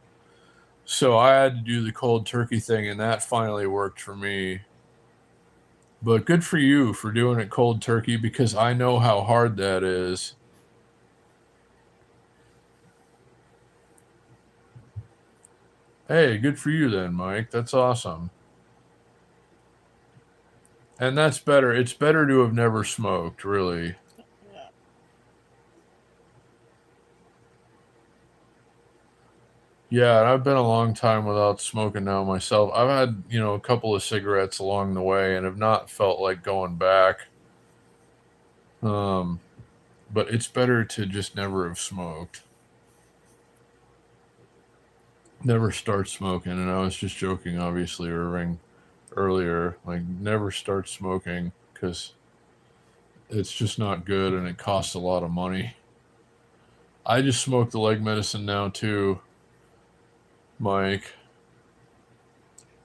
So I had to do the cold turkey thing, and that finally worked for me. But good for you for doing it cold turkey because I know how hard that is. Hey, good for you then, Mike. That's awesome. And that's better. It's better to have never smoked, really. Yeah. Yeah, and I've been a long time without smoking now myself. I've had, a couple of cigarettes along the way and have not felt like going back. Um, but it's better to just never have smoked. Never start smoking. And I was just joking, obviously, Irving, earlier. Like, never start smoking because it's just not good and it costs a lot of money. I just smoke the leg medicine now, too, Mike.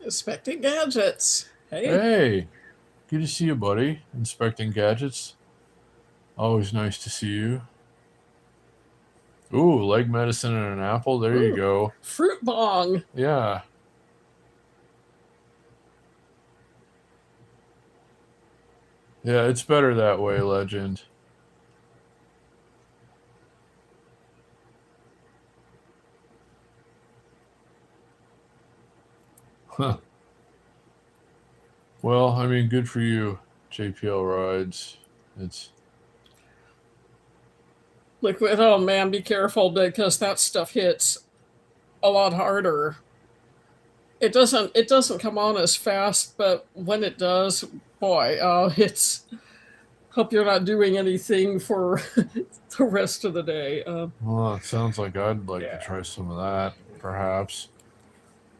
Inspecting gadgets. Hey, Hey, good to see you, buddy. Inspecting gadgets. Always nice to see you. Ooh, leg medicine and an apple. There you ooh, go. fruit bong. Yeah. Yeah, it's better that way, legend. Huh. Well, I mean, good for you, JPL rides. It's Liquid. Oh man, be careful because that stuff hits a lot harder. It doesn't come on as fast, but when it does, boy, it's hope you're not doing anything for the rest of the day. well, it sounds like I'd like to Yeah. try some of that, perhaps.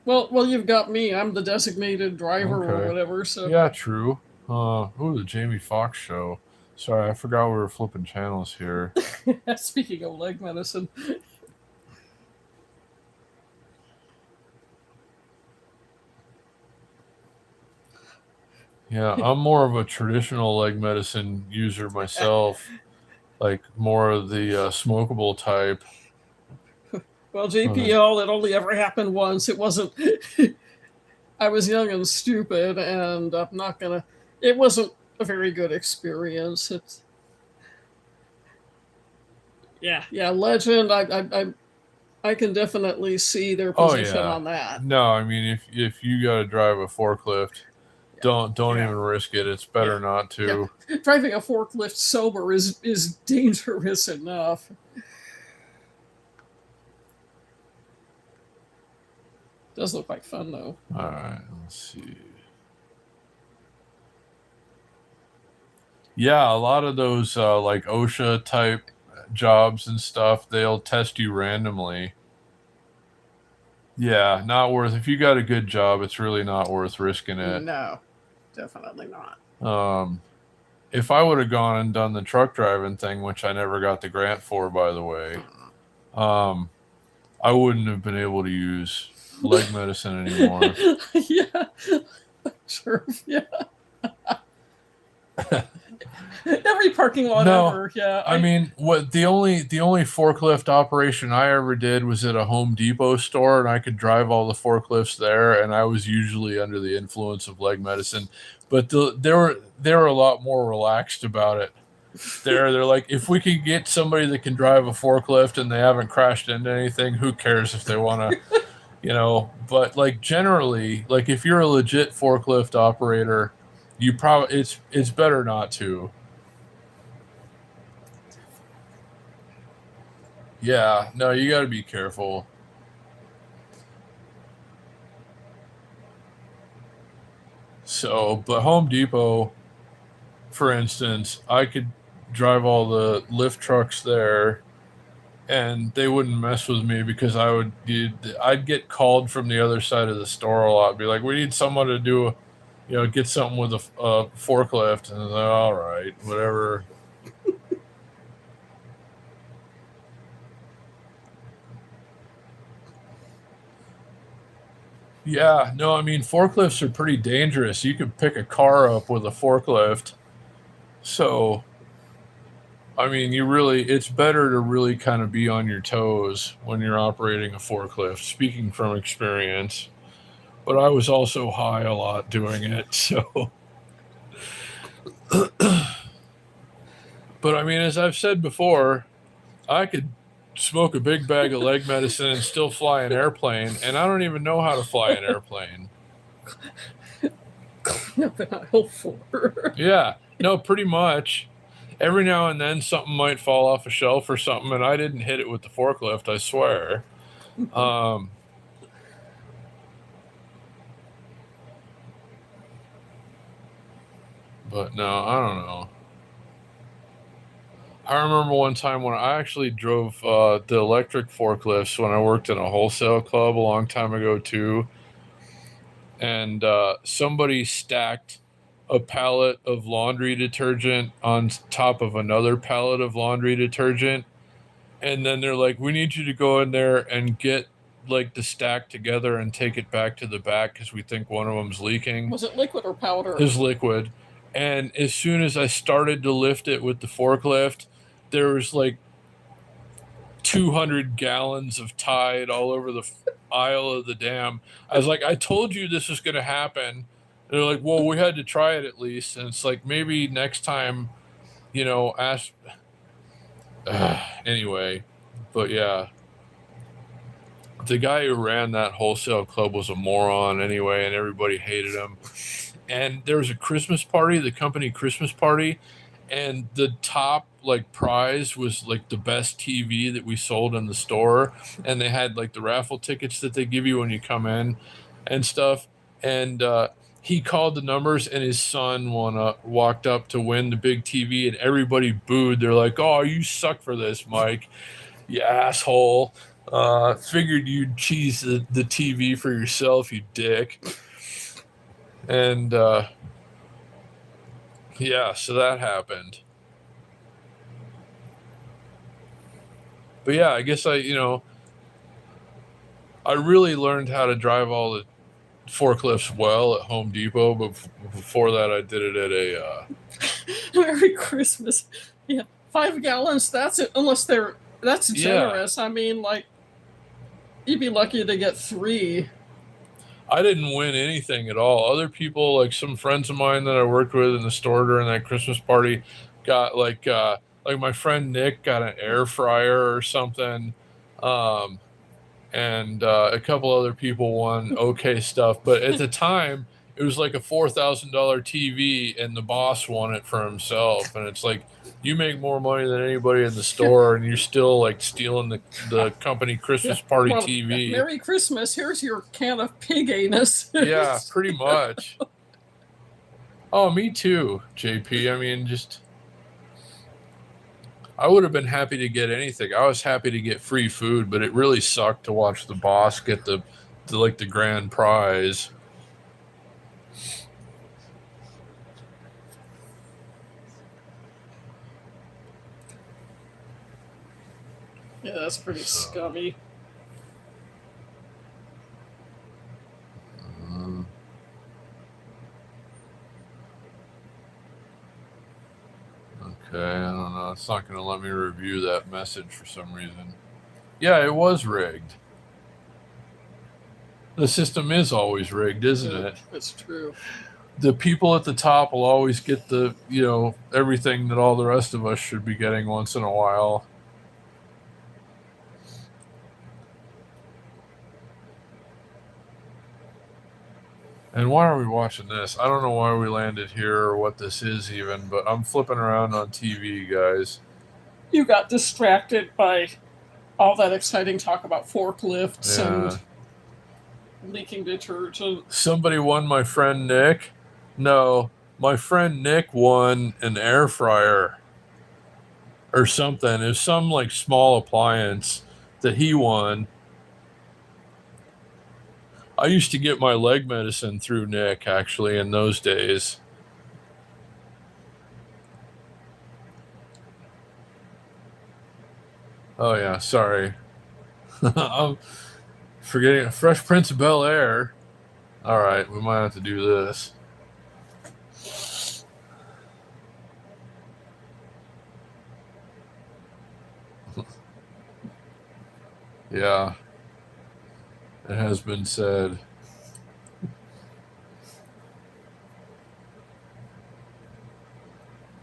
Well, you've got me. I'm the designated driver or Okay. whatever. So, Yeah, true. Ooh, the Jamie Foxx show. Sorry, I forgot we were flipping channels here. speaking of leg medicine, Yeah, I'm more of a traditional leg medicine user myself, like more of the smokable type. well, Uh, JPL, it only ever happened once. It wasn't. I was young and stupid, and I'm not gonna. It wasn't a very good experience. Yeah, legend. I can definitely see their Oh position yeah. on that. No, I mean if you got to drive a forklift, Yeah, don't yeah, even risk it. It's better yeah, not yeah. to. Driving a forklift sober is dangerous enough. Does look like fun though. All right, let's see. Yeah, a lot of those like OSHA type jobs and stuff, they'll test you randomly. Yeah, not worth. If you got a good job, it's really not worth risking it. No, definitely not. Um, if I would have gone and done the truck driving thing, which I never got the grant for, by the way, um, I wouldn't have been able to use leg medicine anymore. Yeah, sure. Yeah, every parking lot No, ever. Yeah, I mean, what the only forklift operation I ever did was at a Home Depot store, and I could drive all the forklifts there, and I was usually under the influence of leg medicine, but they were a lot more relaxed about it. They're like, if we could get somebody that can drive a forklift and they haven't crashed into anything, who cares if they want to, But like generally, like if you're a legit forklift operator, you probably it's better not to. Yeah, no, you got to be careful. So, but Home Depot, for instance, I could drive all the lift trucks there and they wouldn't mess with me because I'd get called from the other side of the store a lot. Be like, we need someone to do, get something with a forklift. And I was like, all right, whatever. Yeah, no, I mean, forklifts are pretty dangerous. You could pick a car up with a forklift. So, I mean, it's better to really kind of be on your toes when you're operating a forklift, speaking from experience. But I was also high a lot doing it. So, but I mean, as I've said before, I could smoke a big bag of leg medicine and still fly an airplane. And I don't even know how to fly an airplane. nothing I hope for. Yeah, no, pretty much. Every now and then something might fall off a shelf or something, and I didn't hit it with the forklift, I swear. Um, but no, I don't know. I remember one time when I actually drove the electric forklifts when I worked in a wholesale club a long time ago too, and somebody stacked a pallet of laundry detergent on top of another pallet of laundry detergent, and then they're like, "We need you to go in there and get like the stack together and take it back to the back because we think one of them's leaking." Was it liquid or powder? Is liquid. And as soon as I started to lift it with the forklift, there was like 200 gallons of Tide all over the aisle of the dam. I was like, I told you this was going to happen. And they're like, well, we had to try it at least. And it's like, maybe next time, ask. Anyway, but yeah, the guy who ran that wholesale club was a moron anyway, and everybody hated him. And there was a Christmas party, the company Christmas party, and the top like prize was like the best TV that we sold in the store, and they had like the raffle tickets that they give you when you come in and stuff. And he called the numbers, and his son walked up to win the big TV, and everybody booed. They're like, "Oh, you suck for this, Mike, you asshole! Figured you'd cheese the TV for yourself, you dick." And yeah, so that happened. But yeah, I guess I really learned how to drive all the forklifts well at Home Depot, but before that, I did it at a. Merry Christmas. Yeah, 5 gallons. That's it. That's Yeah, generous. I mean, like you'd be lucky to get 3. I didn't win anything at all. Other people, like some friends of mine that I worked with in the store during that Christmas party, got like my friend Nick got an air fryer or something. Um, and a couple other people won okay stuff. But at the time, it was like a $4,000 TV, and the boss won it for himself. And it's like, you make more money than anybody in the store, and you're still like stealing the company Christmas party Well, TV. Merry Christmas. Here's your can of pig anus. Yeah, pretty much. Oh, me too, JP. I mean, just I would have been happy to get anything. I was happy to get free food, but it really sucked to watch the boss get the like the grand prize. Yeah, that's pretty scummy. Okay, I don't know. It's not going to let me review that message for some reason. Yeah, it was rigged. The system is always rigged, isn't it? It's true. The people at the top will always get the, everything that all the rest of us should be getting once in a while. And why are we watching this? I don't know why we landed here or what this is even, but I'm flipping around on TV, guys. You got distracted by all that exciting talk about forklifts and leaking detergent. Somebody won my friend Nick. No, my friend Nick won an air fryer or something. It was some like small appliance that he won. I used to get my leg medicine through Nick, actually, in those days. Oh, yeah, sorry. I'm forgetting Fresh Prince of Bel-Air. All right, we might have to do this. Yeah, it has been said.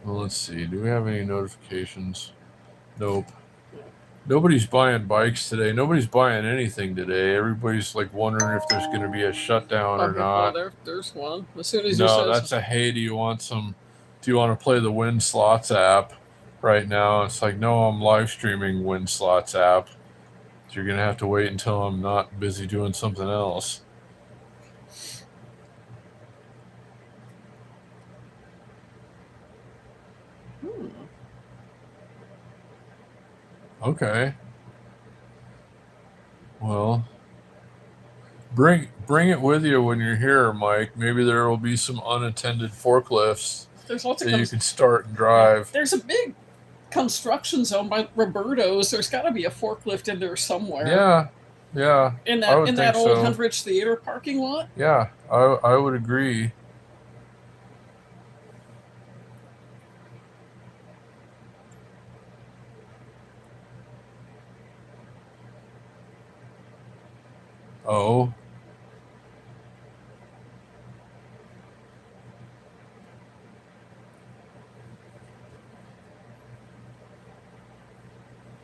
Well, let's see. Do we have any notifications? Nope. Nobody's buying bikes today. Nobody's buying anything today. Everybody's like wondering if there's going to be a shutdown or not. There's one. As soon as no, that's a hey. Do you want to play the Win Slots app right now? It's like, no, I'm live streaming Win Slots app. So you're going to have to wait until I'm not busy doing something else. Okay. Well, bring it with you when you're here, Mike. Maybe there will be some unattended forklifts that you can start and drive. There's a big construction zone by Roberto's. There's got to be a forklift in there somewhere. Yeah. In that old Hundredge Theater parking lot. Yeah, I would agree. Oh.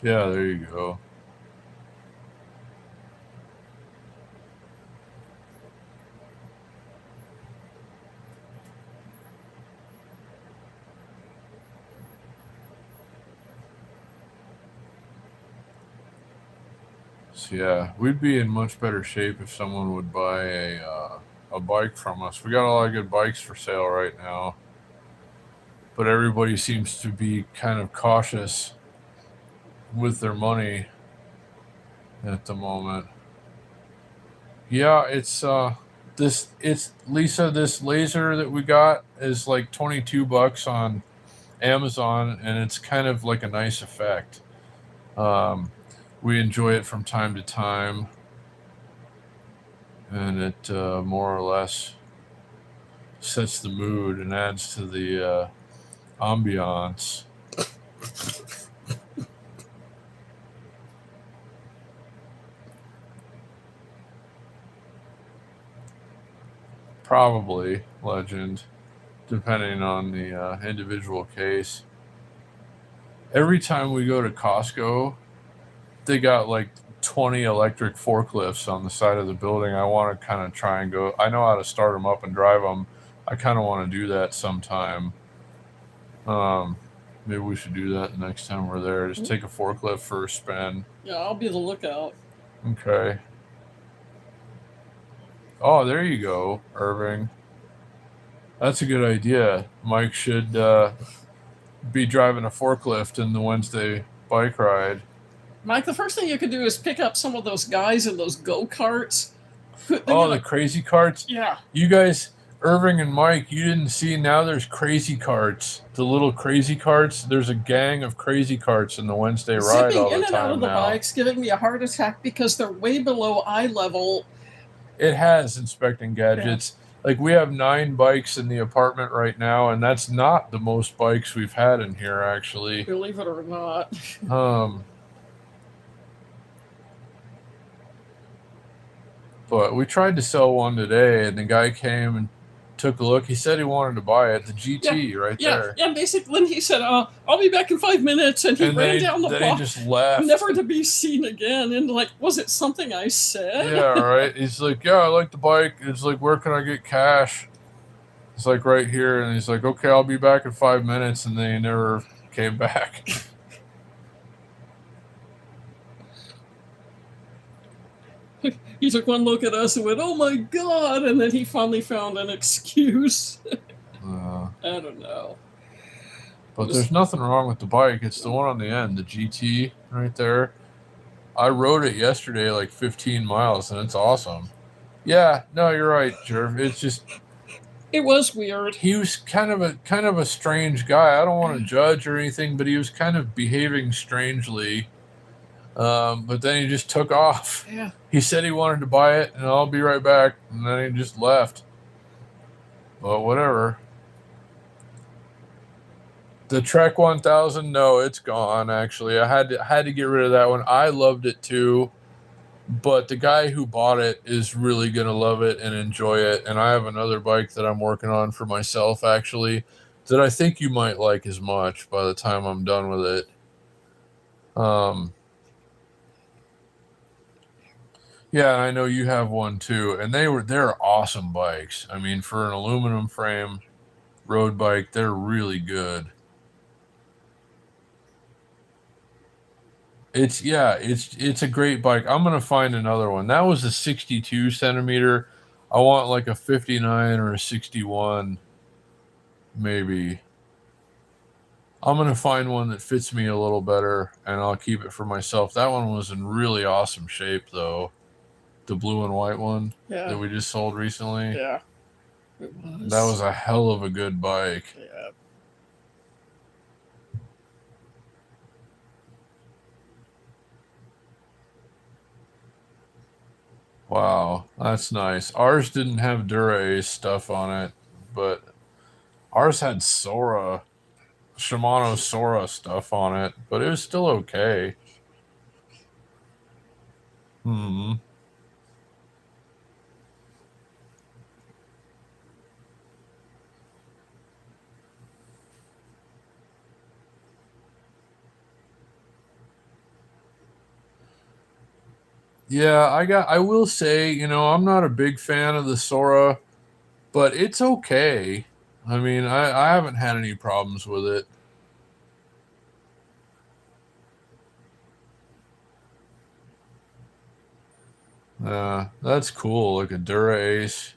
Yeah, there you go. So yeah, we'd be in much better shape if someone would buy a bike from us. We got a lot of good bikes for sale right now, but everybody seems to be kind of cautious with their money at the moment. Yeah, it's Lisa, this laser that we got is like $22 on Amazon, and it's kind of like a nice effect. We enjoy it from time to time, and it more or less sets the mood and adds to the ambiance. Probably, Legend, depending on the individual case. Every time we go to Costco, they got like 20 electric forklifts on the side of the building. I want to kind of try and go. I know how to start them up and drive them. I kind of want to do that sometime. Maybe we should do that the next time we're there. Just take a forklift for a spin. Yeah, I'll be the lookout. Okay. Oh, there you go, Irving. That's a good idea. Mike should be driving a forklift in the Wednesday bike ride. Mike, the first thing you could do is pick up some of those guys in those go-karts. Oh, the crazy carts? Yeah. You guys, Irving and Mike, you didn't see, now there's crazy carts. The little crazy carts. There's a gang of crazy carts in the Wednesday ride all the time now. Zipping in and out of the bikes, giving me a heart attack because they're way below eye level. It has inspecting gadgets. Yeah. Like, we have 9 bikes in the apartment right now, and that's not the most bikes we've had in here, actually. Believe it or not. But we tried to sell one today, and the guy came and took a look. He said he wanted to buy it, the GT there. Yeah, basically, then he said, I'll be back in 5 minutes, and he ran down the block. He just left. Never to be seen again, and like, was it something I said? Yeah, right. He's like, yeah, I like the bike. It's like, where can I get cash? It's like right here, and he's like, okay, I'll be back in 5 minutes, and then he never came back. He took one look at us and went, oh my God, and then he finally found an excuse. I don't know. But there's nothing wrong with the bike. It's the one on the end, the GT right there. I rode it yesterday like 15 miles, and it's awesome. Yeah, no, you're right, Jerv. It's just... It was weird. He was kind of a strange guy. I don't want to judge or anything, but he was kind of behaving strangely. But then he just took off. Yeah. He said he wanted to buy it, and I'll be right back. And then he just left. Well, whatever. The Trek 1000, no, it's gone, actually. I had to get rid of that one. I loved it, too. But the guy who bought it is really going to love it and enjoy it. And I have another bike that I'm working on for myself, actually, that I think you might like as much by the time I'm done with it. Yeah, I know you have one too, and they're awesome bikes. I mean, for an aluminum frame road bike, they're really good. It's a great bike. I'm gonna find another one. That was a 62 centimeter. I want like a 59 or a 61, maybe. I'm gonna find one that fits me a little better, and I'll keep it for myself. That one was in really awesome shape, though. The blue and white one that we just sold recently. Yeah, it was. That was a hell of a good bike. Yeah. Wow, that's nice. Ours didn't have Dura-Ace stuff on it, but ours had Shimano Sora stuff on it, but it was still okay. Yeah, I will say, I'm not a big fan of the Sora, but it's okay. I mean, I haven't had any problems with it. That's cool. Like a Dura-Ace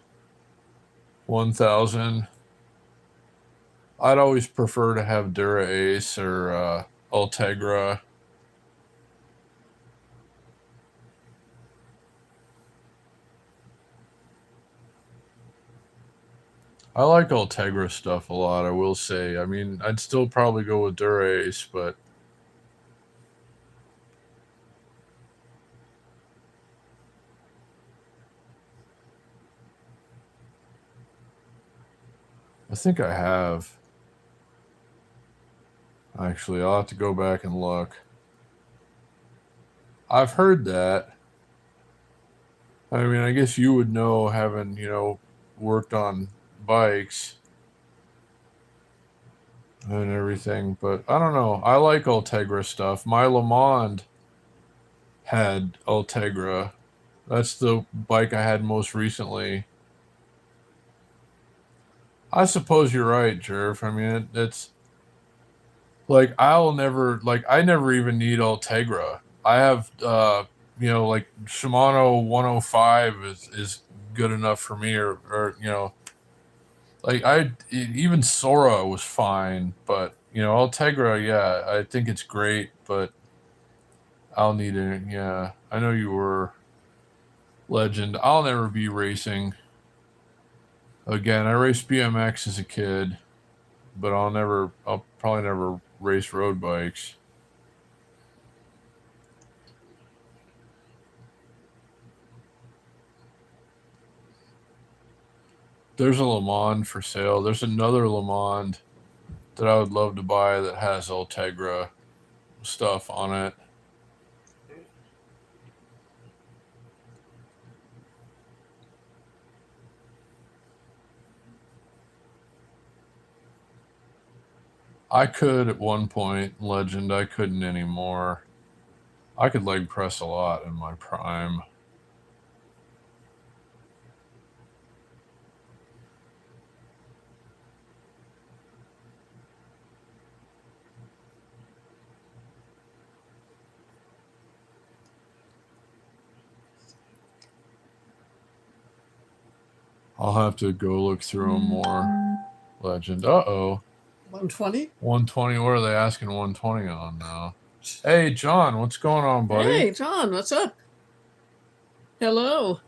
1000. I'd always prefer to have Dura-Ace or Ultegra. I like Ultegra stuff a lot, I will say. I mean, I'd still probably go with Dura-Ace, but... I think I have. Actually, I'll have to go back and look. I've heard that. I mean, I guess you would know, having, worked on bikes and everything, but I don't know. I like Ultegra stuff. My Le Monde had Ultegra. That's the bike I had most recently. I suppose you're right, Jerv. I mean, it's like I never even need Ultegra. I have like Shimano 105 is good enough for me, or like even Sora was fine, but Ultegra, yeah, I think it's great, but I'll need it. Yeah, I know you were legend. I'll never be racing again. I raced BMX as a kid, but I'll probably never race road bikes. There's a Le Mans for sale. There's another Le Mans that I would love to buy that has Ultegra stuff on it. I could at one point, legend. I couldn't anymore. I could leg press a lot in my prime. I'll have to go look through them more. Legend. Uh-oh. 120? 120. What are they asking 120 on now? Hey, John, what's going on, buddy? Hey, John, what's up? Hello.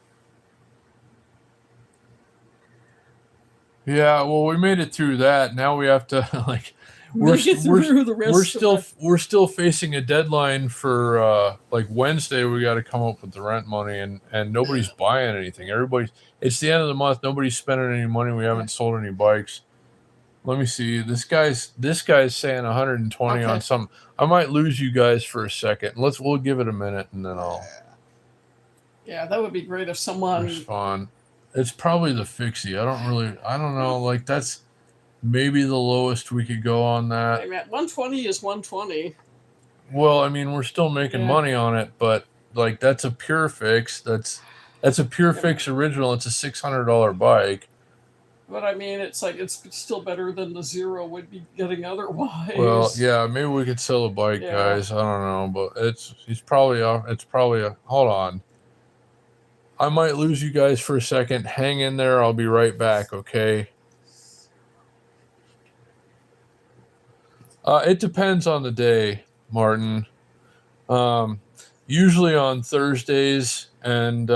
Yeah, well, we made it through that. Now we have to we're still facing a deadline for like Wednesday. We got to come up with the rent money, and nobody's buying anything. It's the end of the month. Nobody's spending any money. We haven't sold any bikes. Let me see. This guy's saying 120 on something. I might lose you guys for a second. We'll give it a minute, and then I'll. Yeah, that would be great if someone respond. It's probably the fixie. I don't know. Like, that's maybe the lowest we could go on that. Hey, man, 120 is 120. Well, I mean, we're still making money on it, but like that's a pure fix. That's a pure fix original. It's a $600 bike. But I mean, it's like it's still better than the zero would be getting otherwise. Well, yeah, maybe we could sell a bike, guys. I don't know, but it's probably hold on. I might lose you guys for a second. Hang in there. I'll be right back, okay? It depends on the day, Martin. Usually on Thursdays and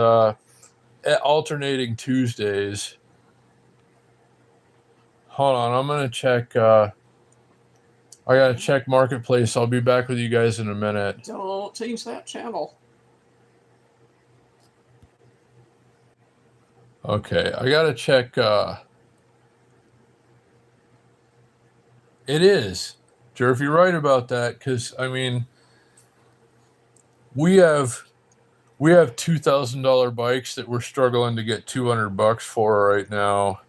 alternating Tuesdays. Hold on, I'm going to check. I got to check Marketplace. I'll be back with you guys in a minute. Don't change that channel. Okay, I got to check. It is. Jerv, you're right about that, because, I mean, we have $2,000 bikes that we're struggling to get $200 for right now.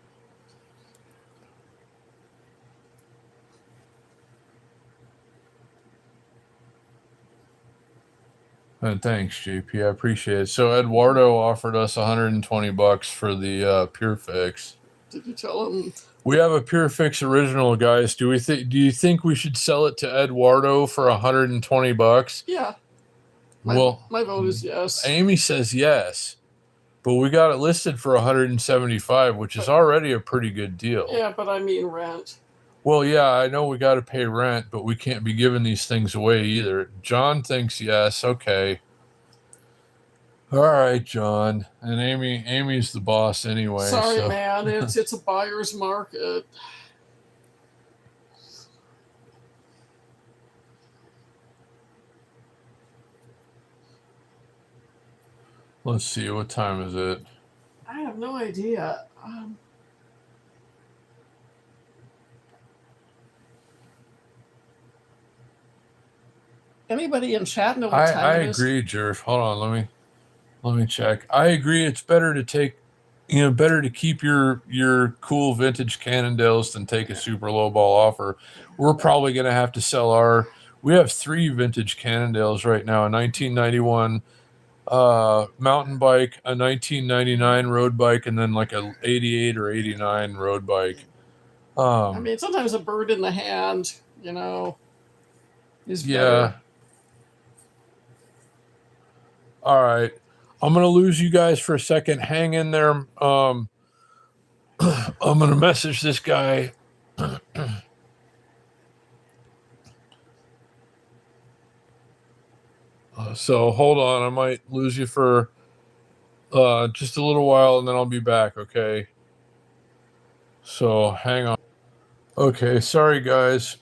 And thanks, JP. I appreciate it. So Eduardo offered us $120 for the Pure Fix. Did you tell him? We have a Pure Fix original, guys. Do you think we should sell it to Eduardo for $120? Yeah. My vote is yes. Amy says yes, but we got it listed for $175, which is already a pretty good deal. Yeah, but I mean rent. Well, yeah, I know we got to pay rent, but we can't be giving these things away either. John thinks yes. Okay. All right, John. And Amy's the boss anyway. Sorry, man. It's a buyer's market. Let's see. What time is it? I have no idea. Anybody in chat know what time it is? I agree, Jerf. Hold on. Let me check. I agree. It's better to keep your cool vintage Cannondales than take a super low ball offer. We're probably going to have to sell we have 3 vintage Cannondales right now, a 1991, mountain bike, a 1999 road bike, and then like a 88 or 89 road bike. I mean, sometimes a bird in the hand, is Yeah. better. All right. I'm gonna lose you guys for a second. Hang in there. I'm gonna message this guy. So hold on. I might lose you for just a little while, and then I'll be back. Okay. So hang on. Okay. Sorry, guys.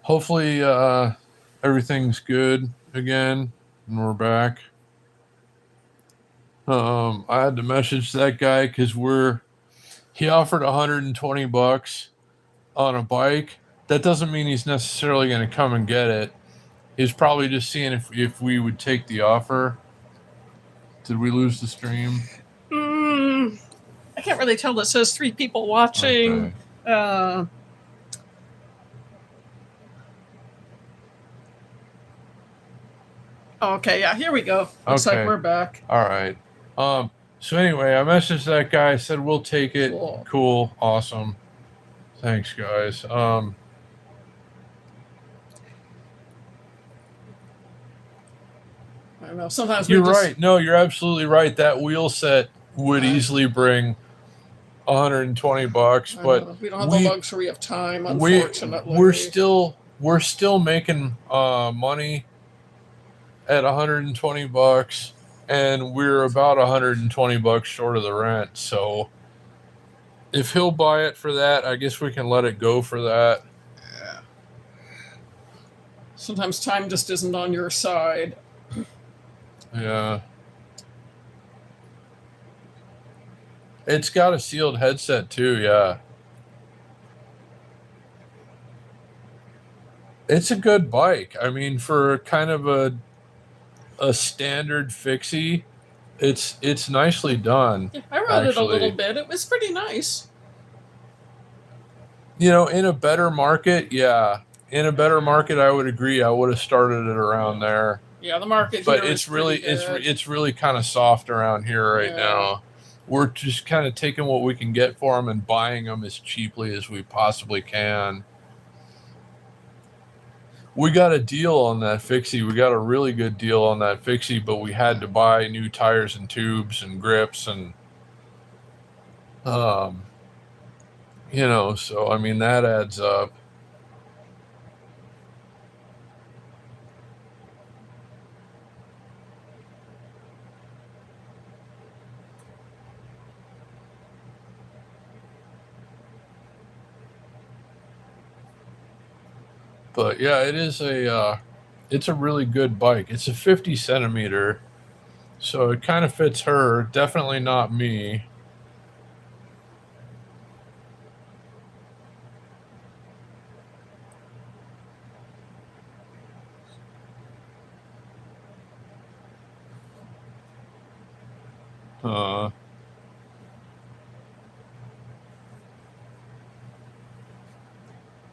Hopefully, everything's good again, and we're back. I had to message that guy because he offered $120 on a bike. That doesn't mean he's necessarily going to come and get it. He's probably just seeing if we would take the offer. Did we lose the stream? I can't really tell. It says 3 people watching. Okay. Okay, yeah, here we go. Looks like we're back. All right. So anyway, I messaged that guy. I said we'll take it. Cool. Awesome. Thanks, guys. I don't know. Sometimes you're right. No, you're absolutely right. That wheel set would easily bring $120, but we don't have the luxury of time. Unfortunately, we're still making money at $120, and we're about $120 short of the rent. So if he'll buy it for that, I guess we can let it go for that. Yeah. Sometimes time just isn't on your side. Yeah. It's got a sealed headset too, yeah. It's a good bike. I mean, for kind of a standard fixie, it's nicely done. Yeah, I rode it a little bit. It was pretty nice. In a better market, yeah. In a better market, I would agree. I would have started it around there. Yeah, the market but here it's really it's really kind of soft around here right now. We're just kind of taking what we can get for them and buying them as cheaply as we possibly can. We got a deal on that fixie. We got a really good deal on that fixie, but we had to buy new tires and tubes and grips and so I mean that adds up. But yeah, it's a really good bike. It's a 50 centimeter, so it kind of fits her. Definitely not me.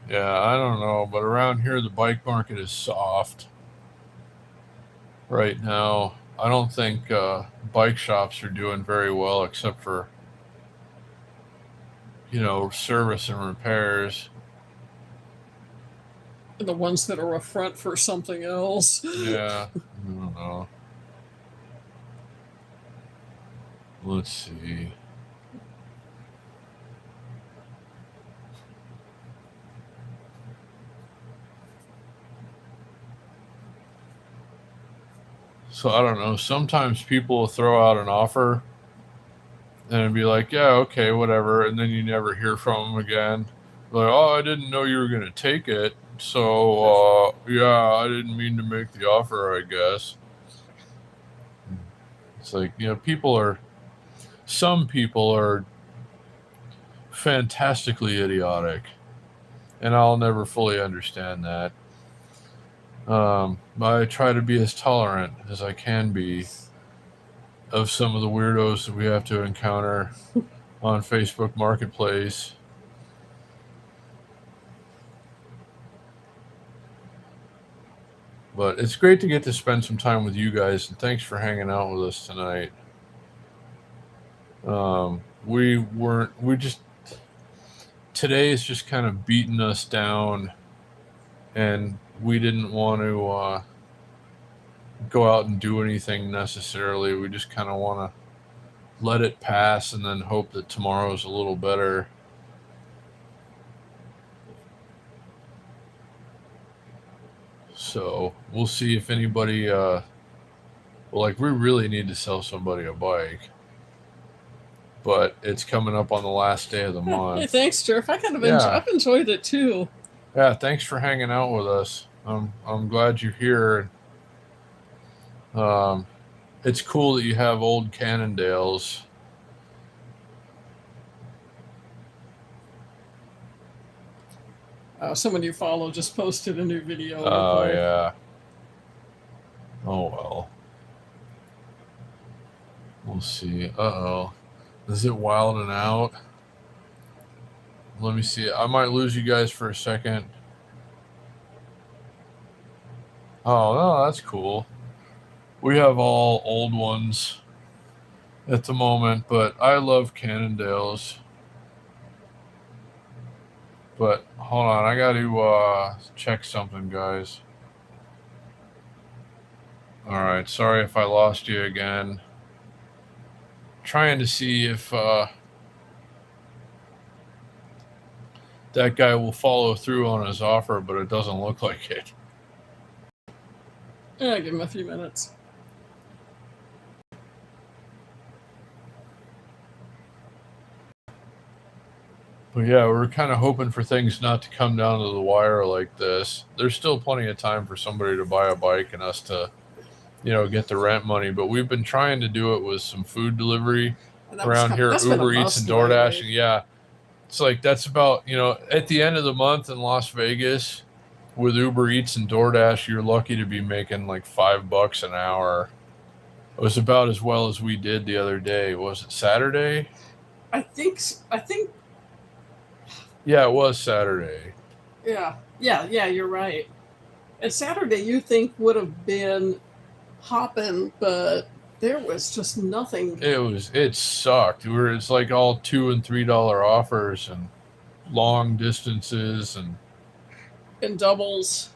Yeah, I don't know, but around here the bike market is soft right now. I don't think bike shops are doing very well, except for service and repairs. The ones that are a front for something else. Yeah, I don't know. Let's see. So I don't know. Sometimes people will throw out an offer and be like, yeah, okay, whatever. And then you never hear from them again. Like, oh, I didn't know you were going to take it. So, yeah, I didn't mean to make the offer, I guess. It's like, some people are fantastically idiotic. And I'll never fully understand that. I try to be as tolerant as I can be of some of the weirdos that we have to encounter on Facebook Marketplace. But it's great to get to spend some time with you guys, and thanks for hanging out with us tonight. We just, today is just kind of beating us down, and we didn't want to go out and do anything necessarily. We just kind of want to let it pass and then hope that tomorrow's a little better. So we'll see if anybody, we really need to sell somebody a bike, but it's coming up on the last day of the month. Hey, thanks, Jeff. I've enjoyed it too. Yeah, thanks for hanging out with us. I'm glad you're here. It's cool that you have old Cannondales. Someone you follow just posted a new video. Oh, yeah. Oh, well. We'll see. Uh-oh. Is it wilding out? Let me see. I might lose you guys for a second. Oh, no, that's cool. We have all old ones at the moment, but I love Cannondales. But hold on, I got to check something, guys. All right, sorry if I lost you again. Trying to see if that guy will follow through on his offer, but it doesn't look like it. Yeah, give him a few minutes. But yeah, we're kind of hoping for things not to come down to the wire like this. There's still plenty of time for somebody to buy a bike and us to, get the rent money. But we've been trying to do it with some food delivery around here, Uber Eats and DoorDash. And yeah, it's like that's about, at the end of the month in Las Vegas with Uber Eats and DoorDash, you're lucky to be making like $5 an hour. It was about as well as we did the other day. Was it Saturday? I think. Yeah, it was Saturday. Yeah, you're right. And Saturday you think would have been hopping, but there was just nothing. It sucked. It's like all $2 and $3 offers and long distances and doubles.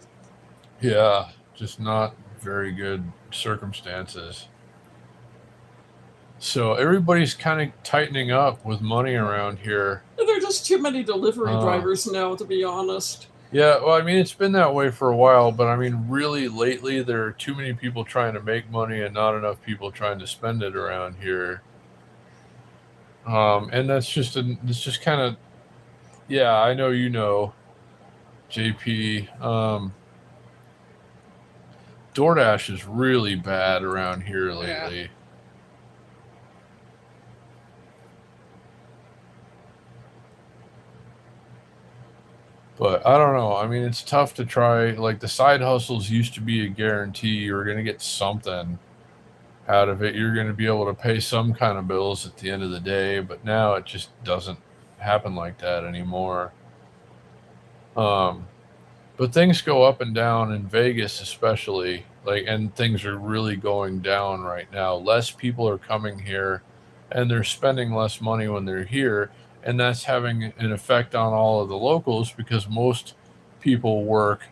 Yeah, just not very good circumstances. So everybody's kind of tightening up with money around here. There are just too many delivery drivers now, to be honest. Yeah, well, I mean, it's been that way for a while, but I mean, really lately, there are too many people trying to make money and not enough people trying to spend it around here. And it's just kind of, yeah, I know, JP. DoorDash is really bad around here lately. Yeah. But I don't know. I mean, it's tough to try. Like, the side hustles used to be a guarantee. You were going to get something out of it. You're going to be able to pay some kind of bills at the end of the day. But now it just doesn't happen like that anymore. But things go up and down in Vegas, especially. And things are really going down right now. Less people are coming here, and they're spending less money when they're here. And that's having an effect on all of the locals because most people work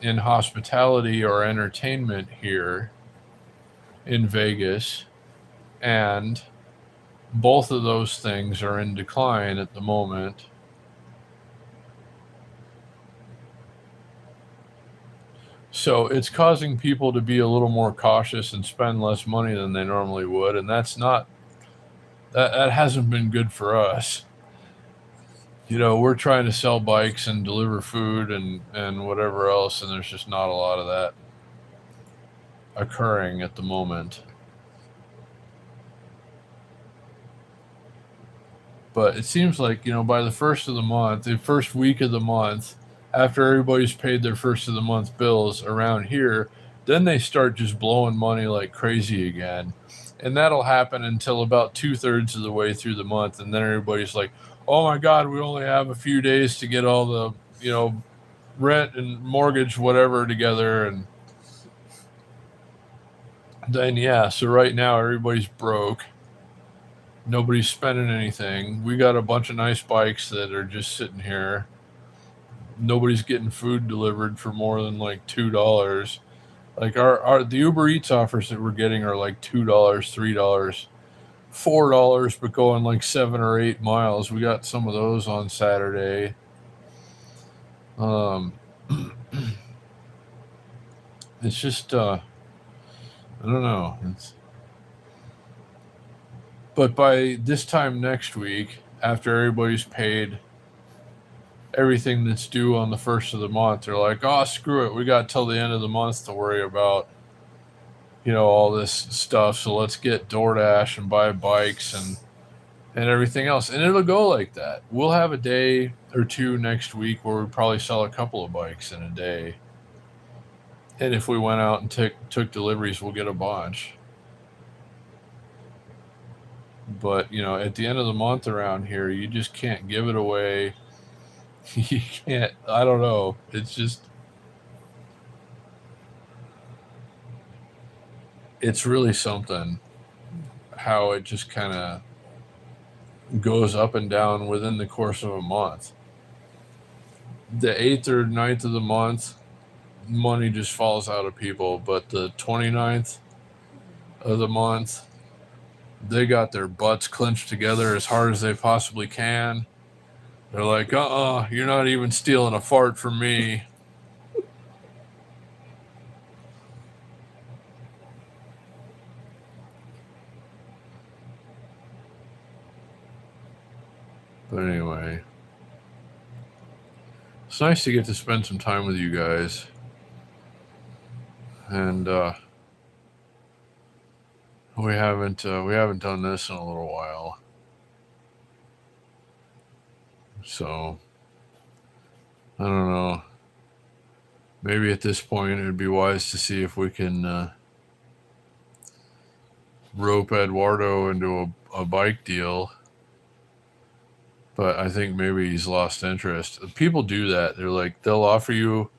in hospitality or entertainment here in Vegas. And both of those things are in decline at the moment. So it's causing people to be a little more cautious and spend less money than they normally would. And that hasn't been good for us. We're trying to sell bikes and deliver food and whatever else, and there's just not a lot of that occurring at the moment. But it seems like, by the first week of the month, after everybody's paid their first of the month bills around here, then they start just blowing money like crazy again. And that'll happen until about 2/3 of the way through the month. And then everybody's like, oh my God, we only have a few days to get all the, rent and mortgage, whatever together. And then yeah, so right now everybody's broke. Nobody's spending anything. We got a bunch of nice bikes that are just sitting here. Nobody's getting food delivered for more than like $2. Like our the Uber Eats offers that we're getting are like $2, $3, $4, but going like 7 or 8 miles. We got some of those on Saturday. Um, it's just I don't know. But by this time next week, after everybody's paid everything that's due on the first of the month, they're like, "Oh, screw it, we got till the end of the month to worry about, all this stuff. So let's get DoorDash and buy bikes and everything else." And it'll go like that. We'll have a day or two next week where we probably sell a couple of bikes in a day. And if we went out and took deliveries, we'll get a bunch. But at the end of the month around here, you just can't give it away. You can't. I don't know. It's really something how it just kind of goes up and down within the course of a month. The 8th or 9th of the month, money just falls out of people, but the 29th of the month, they got their butts clenched together as hard as they possibly can. They're like, you're not even stealing a fart from me. But anyway, it's nice to get to spend some time with you guys. And we haven't done this in a little while. So I don't know. Maybe at this point it would be wise to see if we can rope Eduardo into a bike deal. But I think maybe he's lost interest. People do that. They're like, they'll offer you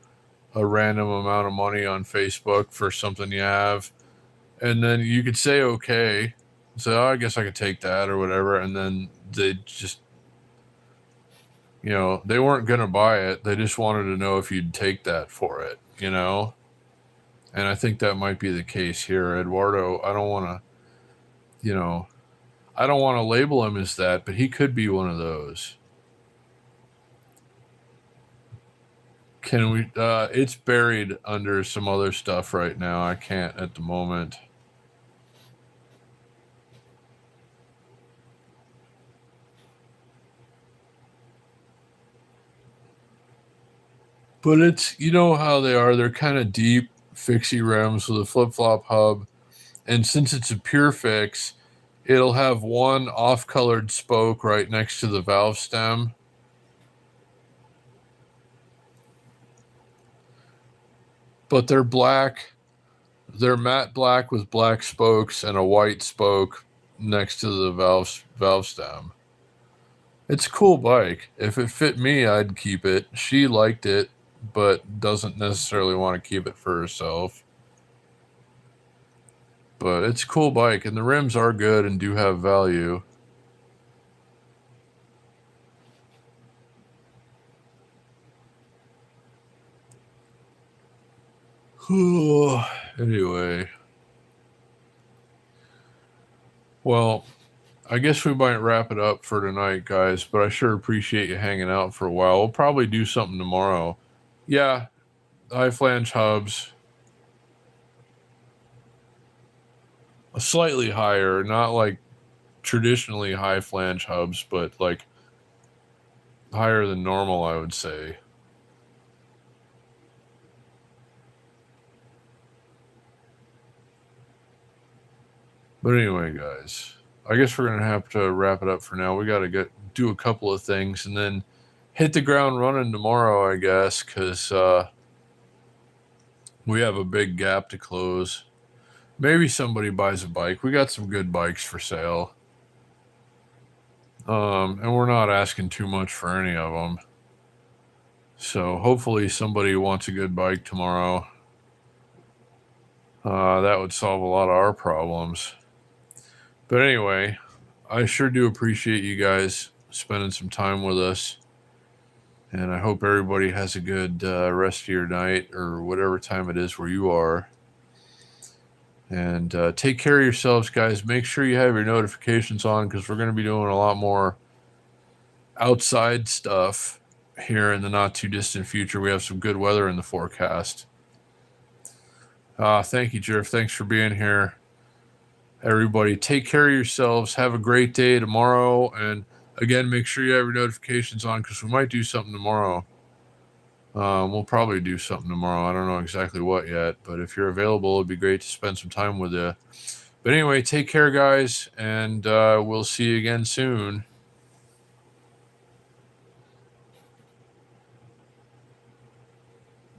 a random amount of money on Facebook for something you have, and then you could say okay, say, I guess I could take that or whatever, and then they just, they weren't gonna buy it. They just wanted to know if you'd take that for it, And I think that might be the case here, Eduardo. I don't want to label him as that, but he could be one of those. Can we? It's buried under some other stuff right now. I can't at the moment. But it's, how they are. They're kind of deep, fixie rims with a flip flop hub. And since it's a pure fix, it'll have one off colored spoke right next to the valve stem. But they're black. They're matte black with black spokes and a white spoke next to the valve stem. It's a cool bike. If it fit me, I'd keep it. She liked it, but doesn't necessarily want to keep it for herself. But it's a cool bike, and the rims are good and do have value. Anyway. Well, I guess we might wrap it up for tonight, guys, but I sure appreciate you hanging out for a while. We'll probably do something tomorrow. Yeah, high flange hubs. Slightly higher, not like traditionally high flange hubs, but like higher than normal, I would say. But anyway, guys, I guess we're gonna have to wrap it up for now. We gotta do a couple of things and then hit the ground running tomorrow, I guess, because we have a big gap to close. Maybe somebody buys a bike. We got some good bikes for sale. And we're not asking too much for any of them. So hopefully somebody wants a good bike tomorrow. That would solve a lot of our problems. But anyway, I sure do appreciate you guys spending some time with us. And I hope everybody has a good rest of your night or whatever time it is where you are. And take care of yourselves, guys. Make sure you have your notifications on because we're going to be doing a lot more outside stuff here in the not too distant future. We have some good weather in the forecast. Thank you, Jeff. Thanks for being here. Everybody, take care of yourselves. Have a great day tomorrow. And again, make sure you have your notifications on because we might do something tomorrow. We'll probably do something tomorrow. I don't know exactly what yet, but if you're available, it'd be great to spend some time with you. But anyway, take care, guys, and we'll see you again soon.